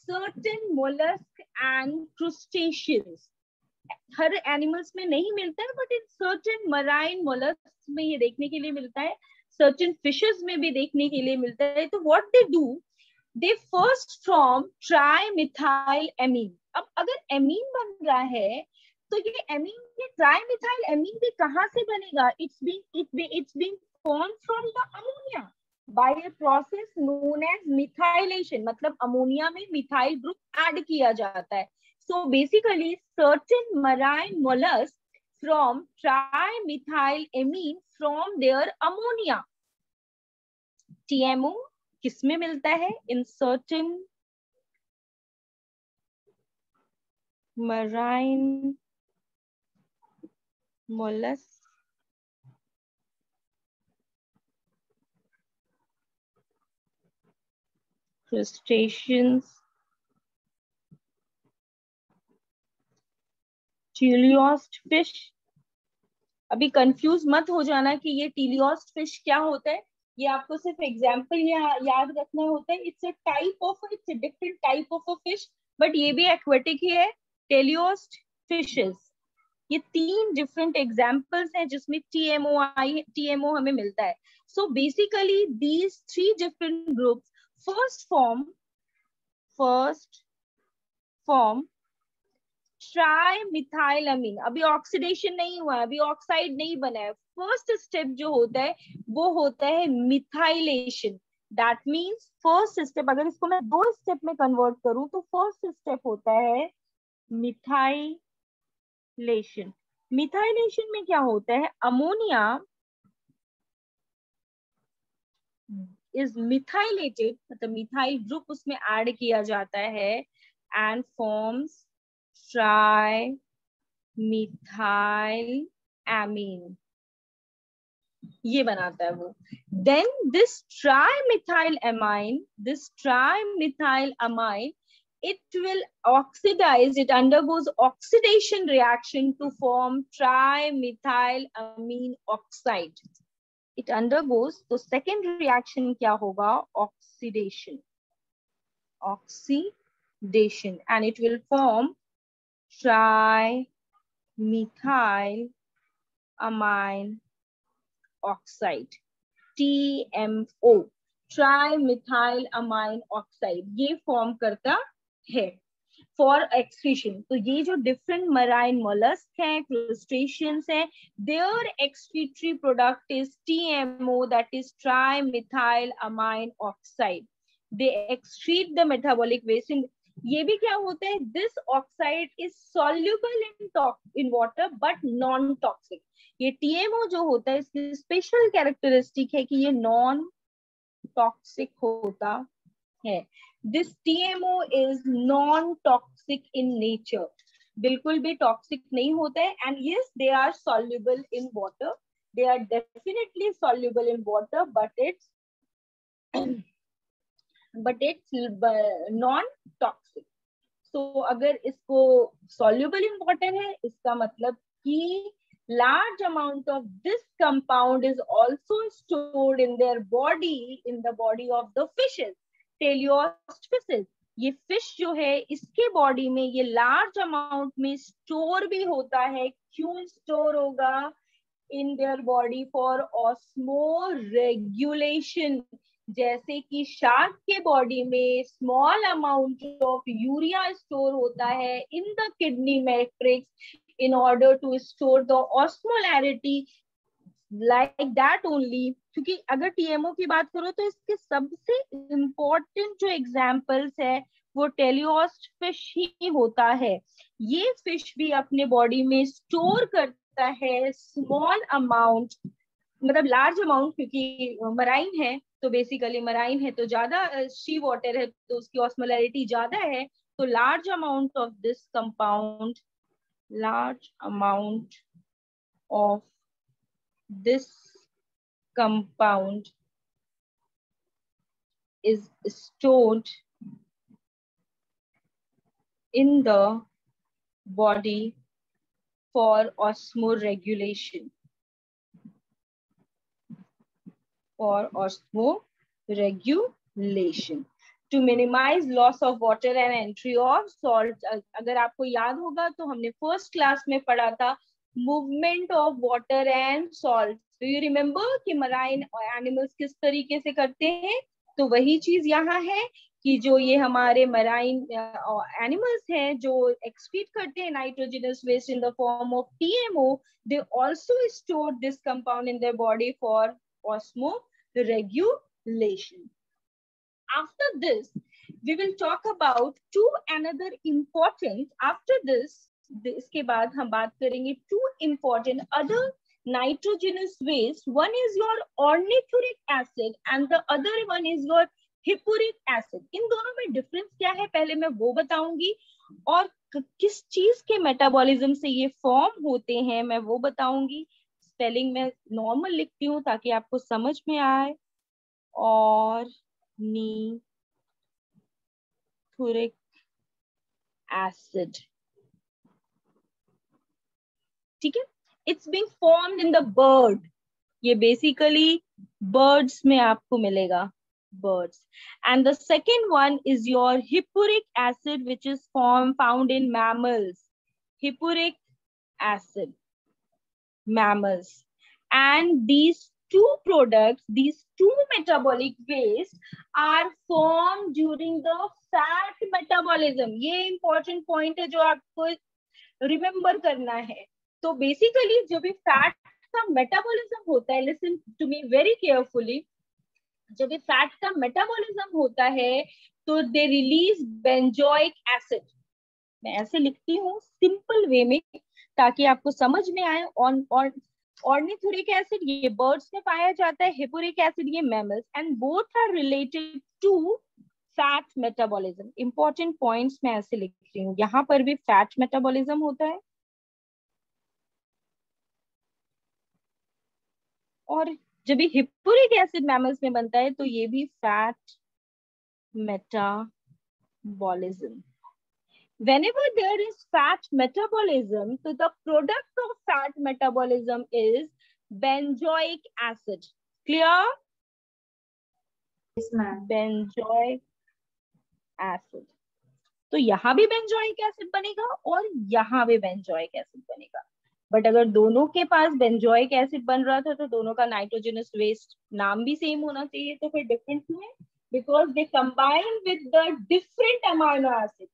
certain mollusks and crustaceans. Her animals में नहीं मिलता है, but in certain marine molluscs में ये देखने के लिए मिलता है. सर्टेन फिशेस में भी देखने के लिए मिलता है. तो what they do, they first from trimethyl amine. अब अगर एमीन बन रहा है तो ये एमीन, ये ट्राइमिथाइल एमीन भी कहाँ से बनेगा. It's being formed from the ammonia by a process known as methylation. मतलब अमोनिया में मिथाइल ग्रुप ऐड किया जाता है. So basically certain marine mollusks from trimethylamine from their ammonia. TMO किसमें मिलता है? In certain marine mollusks crustaceans, teleost fish. अभी कंफ्यूज मत हो जाना कि ये टीलियोस्ट फिश क्या होता है. ये आपको सिर्फ एग्जांपल याद रखना होता है. It's a different type of a fish, but ये भी एक्वेटिक ही है. टेलियोस्ट फिशेस, ये 3 डिफरेंट एग्जांपल्स हैं जिसमें TMO हमें मिलता है. So basically these 3 different groups first form trimethylamine. अभी ऑक्सीडेशन नहीं हुआ है, अभी ऑक्साइड नहीं बना है. फर्स्ट स्टेप जो होता है वो होता है methylation. That means first step, अगर इसको मैं 2 स्टेप में कन्वर्ट करूं तो फर्स्ट स्टेप होता है मिथाइलेशन. मिथाइलेशन में क्या होता है, अमोनिया इज मिथाइलेटेड, मतलब मिथाइल ग्रुप उसमें ऐड किया जाता है एंड फॉर्म्स ट्राइमिथाइल amine. ये बनाता है वो. Then this trimethylamine, it will oxidize, it undergoes oxidation reaction to form trimethylamine oxide. It undergoes, तो second reaction क्या होगा? Oxidation, and it will form trimethylamine oxide, TMO, trimethylamine oxide. ये form करता है फॉर एक्सक्रीशन. तो ये जो different marine mollusc हैं, क्रूस्टेशियंस हैं, their excretory product is TMO, that is trimethylamine oxide. They excrete the metabolic waste. ये भी क्या होता है? This oxide is soluble in water but non toxic. ये TMO जो होता है इसकी स्पेशल कैरेक्टरिस्टिक है कि ये नॉन टॉक्सिक होता है. This TMO is non toxic in nature, बिल्कुल भी टॉक्सिक नहीं होता है. And yes, they are soluble in water, they are definitely soluble in water, but it's non toxic. तो अगर इसको सॉल्युबल इन वाटर है, इसका मतलब कि large amount of this compound is also stored in their body, in the body of the fishes, teleost fishes. ये fish जो है इसके body में ये large amount में store भी होता है. क्यों store होगा? In their body for osmoregulation. जैसे कि शार्क के बॉडी में small amount of urea store होता है इन the kidney matrix in order to store the osmolarity, like that only. क्योंकि अगर TMO की बात करो तो इसके सबसे इम्पोर्टेंट जो एग्जाम्पल्स है वो टेलियोस्ट फिश ही होता है. ये फिश भी अपने बॉडी में स्टोर करता है स्मॉल अमाउंट, मतलब लार्ज अमाउंट, क्योंकि मराइन है तो बेसिकली मराइन है तो ज्यादा सी वाटर है तो उसकी ऑस्मोलैरिटी ज्यादा है. तो large amount of this compound, large amount of this compound is stored in the body for osmoregulation. To minimize loss of water and entry of salt. अगर आपको याद होगा तो हमने फर्स्ट क्लास में पढ़ा था movement of water and salt. Do you remember कि मराइन एनिमल्स किस तरीके से करते हैं? तो वही चीज यहाँ है कि जो ये हमारे मराइन एनिमल्स हैं जो एक्सक्रीट करते हैं nitrogenous waste in the form of TMO, they also store this compound in their body for osmoregulation. After this, we will talk about another important. After this, इसके बाद हम बात करेंगे two important other nitrogenous waste. One is your ornithuric acid and the other one is your hippuric acid. इन दोनों में difference क्या है पहले मैं वो बताऊंगी, और किस चीज के मेटाबॉलिज्म से ये फॉर्म होते हैं मैं वो बताऊंगी. स्पेलिंग में नॉर्मल लिखती हूँ ताकि आपको समझ में आए. ornithuric acid, ठीक है. It's being formed in the bird. ये basically birds में आपको मिलेगा, birds. And the second one is your hippuric acid, which is found in mammals. Hippuric acid, mammals. And these two products, these two metabolic waste are formed during the fat metabolism. ये important point है जो आपको remember करना है. तो basically जो भी fat का metabolism होता है, listen to me very carefully, जब भी fat का metabolism होता है तो they release benzoic acid. मैं ऐसे लिखती हूँ simple way में ताकि आपको समझ में आए. Ornithuric acid ये birds में पाया जाता है, hippuric acid ये mammals, and both are related to fat metabolism. Important points मैं ऐसे लिख रही हूँ. यहाँ पर भी fat metabolism होता है और जब ये हिप्पुरिक एसिड मैमल्स में बनता है तो ये भी fat metabolism. Whenever there is fat metabolism, so the product of fat metabolism is benzoic acid. Clear? Yes, ma'am. Benzoic acid. तो यहाँ भी बेंजोइक एसिड बनेगा और यहाँ भी बेंजोइक एसिड बनेगा. बट अगर दोनों के पास बेंजोइक एसिड बन रहा था तो दोनों का नाइट्रोजनस वेस्ट नाम भी सेम होना चाहिए. तो फिर डिफरेंट क्यों है? Because they combine with the different amino acid.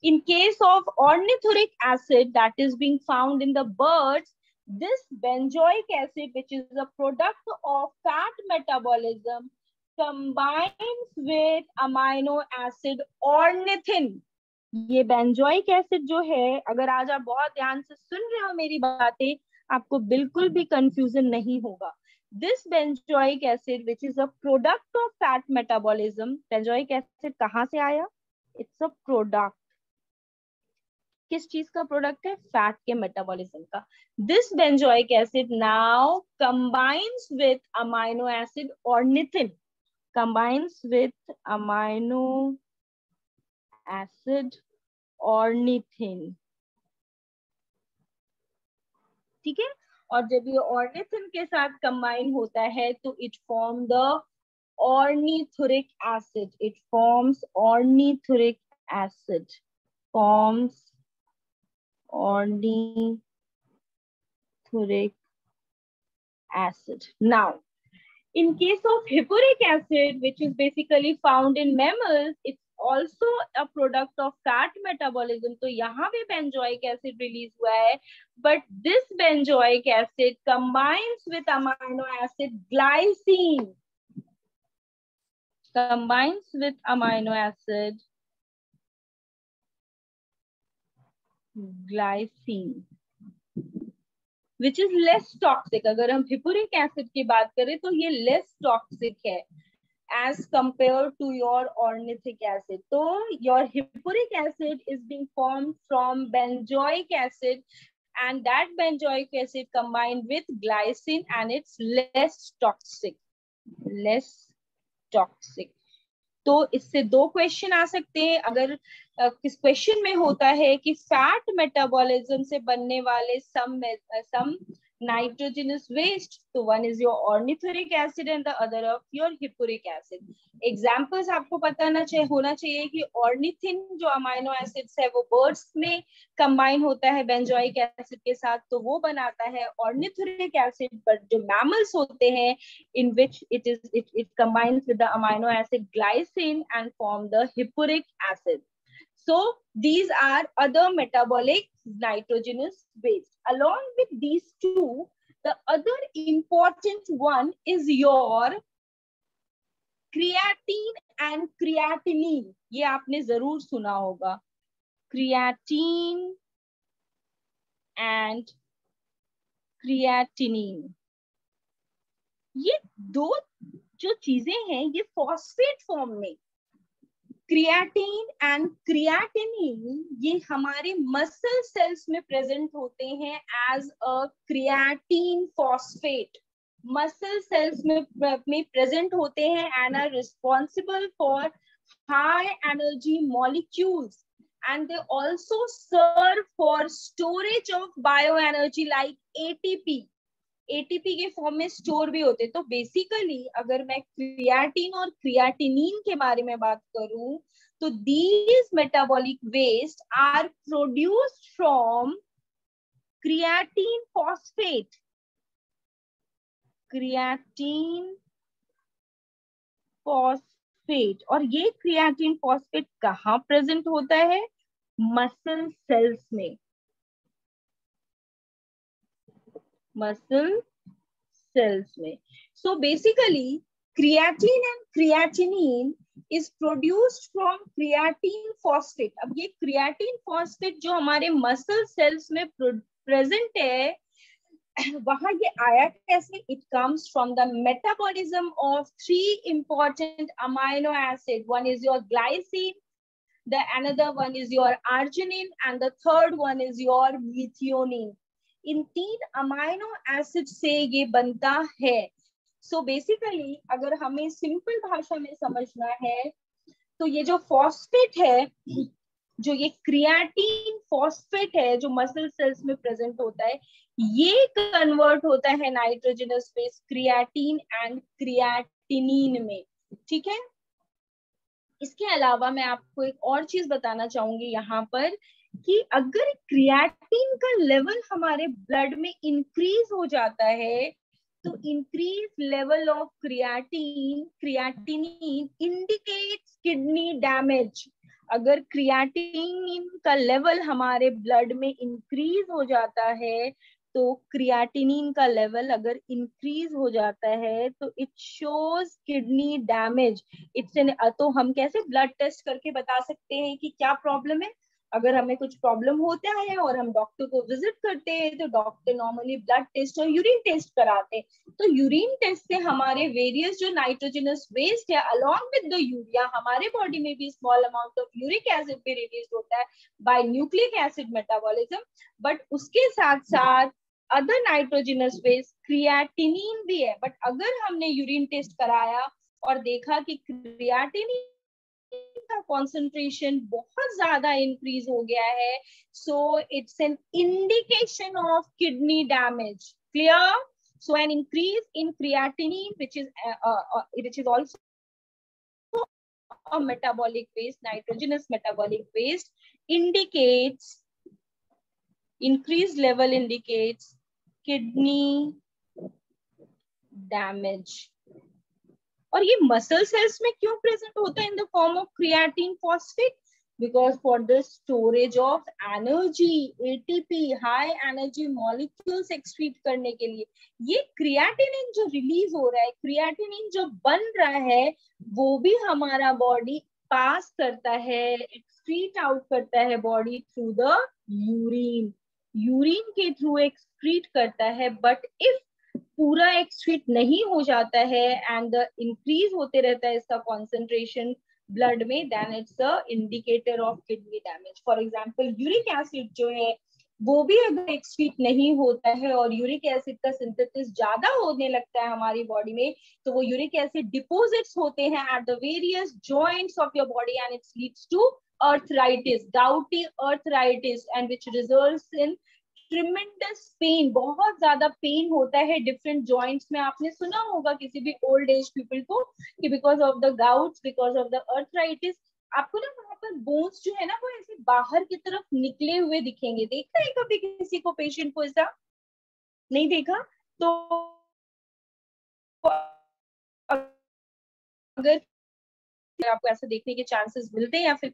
In case of ornithuric acid that is being found in the birds, this benzoic acid, which is a product of fat metabolism, combines with amino acid ornithine. ये benzoic acid जो है, अगर आज आप बहुत ध्यान से सुन रहे हो मेरी बातें, आपको बिल्कुल भी confusion नहीं होगा. This benzoic acid, which is a product of fat metabolism, benzoic acid कहाँ से आया? It's a product. किस चीज का प्रोडक्ट है? फैट के मेटाबॉलिज्म का. This benzoic acid now combines with amino acid ornithine. Combines with amino acid ornithine. ठीक है. और जब ये ऑर्निथिन के साथ कंबाइन होता है तो it form the ornithuric acid. It forms ornithuric acid. Forms ornithuric acid. Now, in case of hippuric acid, which is basically found in mammals, it's also a product of fat metabolism. तो यहाँ भी benzoic acid release हुआ है, but this benzoic acid combines with amino acid glycine. Combines with amino acid glycine, which is less toxic. अगर हम hippuric acid की बात करें तो ये less toxic है as compared to your ornithic acid. So your hippuric acid is being formed from benzoic acid, and that benzoic acid combined with glycine, and it's less toxic. Less toxic. तो इससे दो question आ सकते हैं. अगर किस question में होता है कि फैट मेटाबॉलिज्म से बनने वाले सम नाइट्रोजनस वेस्ट, तो one is your ornithuric acid and the other of your hippuric acid. Examples आपको पता होना चाहिए कि ऑर्निथिन जो अमाइनो एसिड्स है वो बर्ड्स में कंबाइन होता है बेंजोइक एसिड के साथ, तो वो बनाता है ऑर्निथोरिक एसिड. बट जो मैमल्स होते हैं in which it combines with the amino acid glycine and form the hippuric acid. So these are other metabolic nitrogenous waste. Along with these two, the other important one is your creatine and creatinine. ये आपने जरूर सुना होगा. Creatine and creatinine. ये दो जो चीजें हैं ये फॉस्फेट फॉर्म में, क्रिएटिन एंड क्रिएटिनिन, ये हमारे मसल सेल्स में प्रेजेंट होते हैं as a creatine phosphate. Muscle cells में प्रेजेंट होते हैं and are responsible for high energy molecules, and they also serve for storage of bioenergy like ATP. ATP के form में स्टोर भी होते. तो बेसिकली अगर मैं क्रिएटिन और क्रिएटिनिन के बारे में बात करूं तो these metabolic waste are produced from creatine phosphate. creatine phosphate. और ये क्रिएटिन फॉस्फेट कहाँ प्रेजेंट होता है? मसल सेल्स में. मसल सेल्स में. So basically creatine and creatinine is produced from creatine phosphate. अब ये creatine phosphate जो हमारे मसल सेल्स में प्रेजेंट है वहां ये आया कैसे? It comes from the metabolism of three important amino acid. One is your glycine, the another one is your arginine, and the third one is your methionine. इन तीन amino acid से ये बनता है. सो बेसिकली अगर हमें simple भाषा में समझना है तो ये जो फॉस्फेट है, जो ये क्रिएटिन फॉस्फेट है जो मसल सेल्स में प्रेजेंट होता है, ये कन्वर्ट होता है nitrogenous base creatine and creatinine में। ठीक है, इसके अलावा मैं आपको एक और चीज बताना चाहूंगी यहाँ पर कि अगर क्रिएटिन का लेवल हमारे ब्लड में इंक्रीज हो जाता है तो increase level of creatinine indicates kidney damage. अगर क्रिएटिनिन का लेवल हमारे ब्लड में इंक्रीज हो जाता है तो क्रिएटिनिन का लेवल अगर इंक्रीज हो जाता है तो इट शोज किडनी डैमेज। तो हम कैसे ब्लड टेस्ट करके बता सकते हैं कि क्या प्रॉब्लम है। अगर हमें कुछ प्रॉब्लम होता है और हम डॉक्टर को विजिट करते हैं तो डॉक्टर नॉर्मली ब्लड टेस्ट और यूरिन टेस्ट कराते हैं। तो यूरिन टेस्ट से हमारे वेरियस जो नाइट्रोजनस वेस्ट है अलॉन्ग विद द यूरिया, हमारे बॉडी में भी small amount of uric acid भी रिलीज होता है by nucleic acid metabolism. But उसके साथ साथ अदर नाइट्रोजनस वेस्ट क्रिएटिनिन भी है। बट अगर हमने यूरिन टेस्ट कराया और देखा कि क्रिएटिनिन का कॉन्सेंट्रेशन बहुत ज्यादा इंक्रीज हो गया है, so it's an indication of kidney damage. Clear? So an increase in creatinine which is also a metabolic waste, nitrogenous metabolic waste, indicates increased level indicates kidney damage। और ये muscle cells में क्यों present होता है इन the form of creatine phosphate? Because for the storage of energy, ATP, high energy molecules excrete करने के लिए ये क्रिएटिनिन जो रिलीज हो रहा है, क्रिएटिनिन जो बन रहा है, वो भी हमारा बॉडी पास करता है, एक्सक्रीट आउट करता है body through the urine. Urine के थ्रू एक्सक्रीट करता है। बट इफ पूरा एक्सक्रीट नहीं हो जाता है एंड इंक्रीज होते रहता है इसका कॉन्सेंट्रेशन ब्लड में, then it's a indicator of kidney damage. For example uric acid जो है वो भी अगर एक्सक्रीट नहीं होता है और यूरिक एसिड का सिंथेसिस ज्यादा होने लगता है हमारी बॉडी में, तो वो यूरिक एसिड डिपोजिट्स होते हैं at the various joints of your body and its leads to arthritis, gouty arthritis, and which results in tremendous pain. बहुत ज्यादा पेन होता है डिफरेंट जॉइंट्स में। आपने सुना होगा किसी भी ओल्ड एज पीपल को कि because of the gouts, because of the arthritis, आपको ना वहां पर बोन्स जो है ना वो ऐसे बाहर की तरफ निकले हुए दिखेंगे। देखा है कभी किसी को, पेशेंट को? ऐसा नहीं देखा? तो अगर आपको ऐसा देखने के चांसेस मिलते हैं या फिर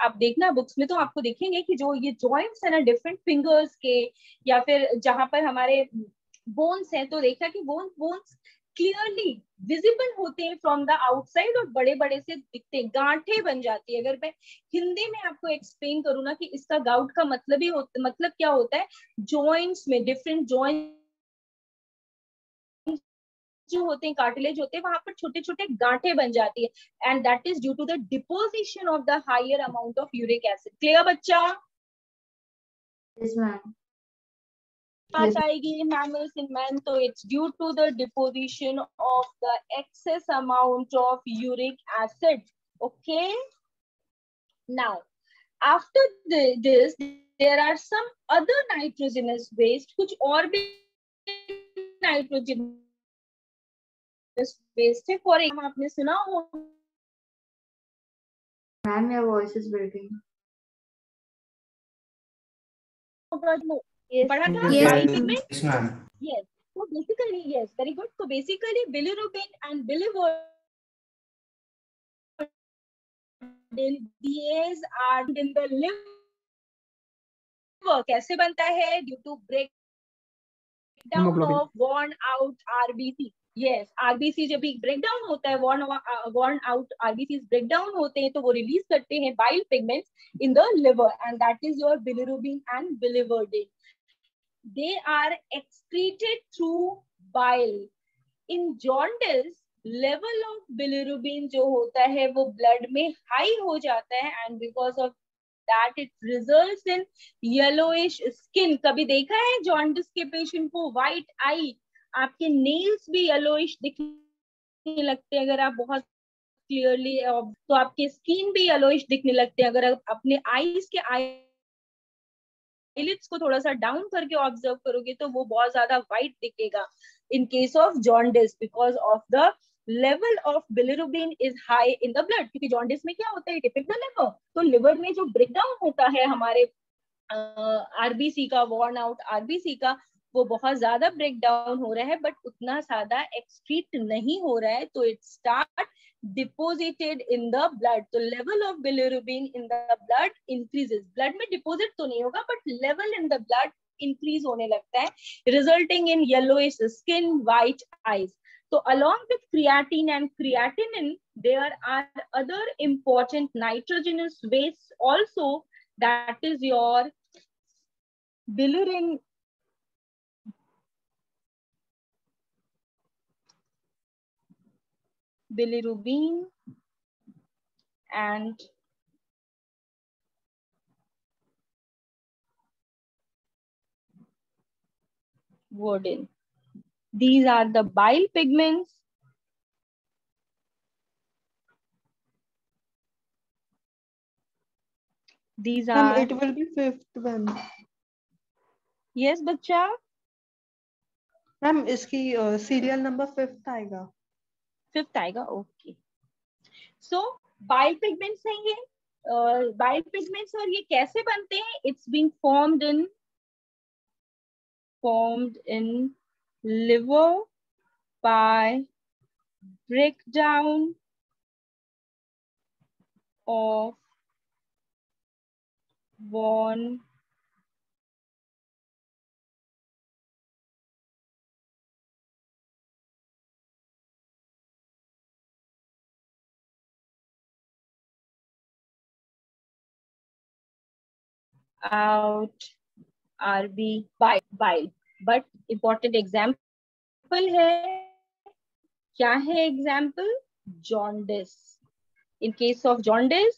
आप देखना बुक्स में तो आपको देखेंगे कि जो ये जॉइंट्स है ना डिफरेंट फिंगर्स के या फिर जहां पर हमारे बोन्स हैं, तो देखा कि बोन्स क्लियरली विजिबल होते हैं फ्रॉम द आउटसाइड और बड़े बड़े से दिखते हैं, गांठें बन जाती है। अगर मैं हिंदी में आपको एक्सप्लेन करूँ ना कि इसका गाउट का मतलब ही मतलब क्या होता है, जॉइंट्स में डिफरेंट जॉइंट जो होते हैं, कार्टिलेज होते हैं, वहां पर छोटे छोटे गांठें बन जाती है and that is due to the deposition of the higher amount of uric acid. Clear बच्चा? Yes, ma'am. बात आएगी मैमल्स इन मैन, तो it's due to the deposition of the excess amount of uric acid. Okay, now after this there are some other nitrogenous waste, कुछ और भी nitrogen waste है। फॉर example आपने सुना हो, Ma'am, your voice is breaking. पढ़ा था Yes, bile ma'am. Pigment? Yes, ma'am. Yes. So basically, yes, very good. So basically, bilirubin and bilirubinease are in the liver. कैसे बनता है? Due to breakdown of worn out RBC. Yes, RBC जब भी breakdown होता है, worn out RBCs breakdown होते हैं, तो वो रिलीज करते हैं bile pigments in the liver, and that is your bilirubin and biliverdin. They are excreted through bile. In jaundice, level of bilirubin जो होता है वो blood में high हो जाता है and because of that it results in yellowish skin. कभी देखा है jaundice के patient को white eye आपके नेल्स भी येलोइश दिखने लगते हैं अगर आप बहुत क्लियरली, तो आपके स्किन भी येलोइश दिखने लगते हैं। अगर आप अपने आईज के आईलिड्स को थोड़ा सा डाउन करके ऑब्जर्व करोगे तो वो बहुत ज्यादा व्हाइट दिखेगा in case of jaundice, because of the level of bilirubin is high in the blood. क्योंकि जॉन्डिस में क्या होता है, डिपिक्ट द लिवर, तो लिवर में जो ब्रेकडाउन होता है हमारे आरबीसी का, वॉर्न आउट आरबीसी का, वो बहुत ज्यादा ब्रेक डाउन हो रहा है, बट उतना ज्यादा एक्सक्रीट नहीं हो रहा है, तो it start deposited in the blood. तो level of bilirubin in the blood increases. Blood में डिपोजिट तो नहीं होगा but level in the blood increase होने लगता है, resulting in yellowish skin, white eyes. So along with creatine and creatinine, there are other important nitrogenous wastes also, that is your bilirubin, and wooden. These are the bile pigments. These Ma'am, are, it will be fifth one. yes बच्चा, ma'am इसकी serial number fifth आएगा। Fifth आएगा, okay. सो bile pigments हैं ये, bile pigments, और ये कैसे बनते हैं? It's being formed in liver by breakdown of worn out RB bile. But important example है, क्या है example? Jaundice. In case of jaundice,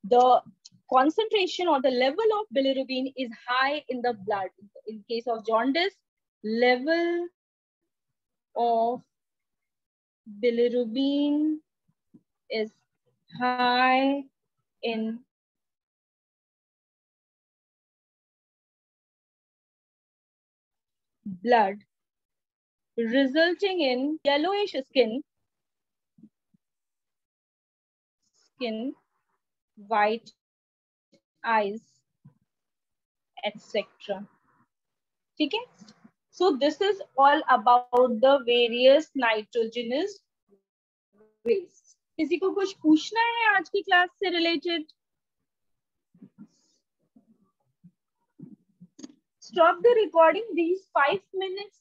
the concentration or the level of bilirubin is high in the blood. In case of jaundice, level of bilirubin is high in blood, resulting in yellowish skin, white eyes, etc. ठीक है? So this is all about the various nitrogenous waste. किसी को कुछ पूछना है आज की class से related? Stop the recording these 5 minutes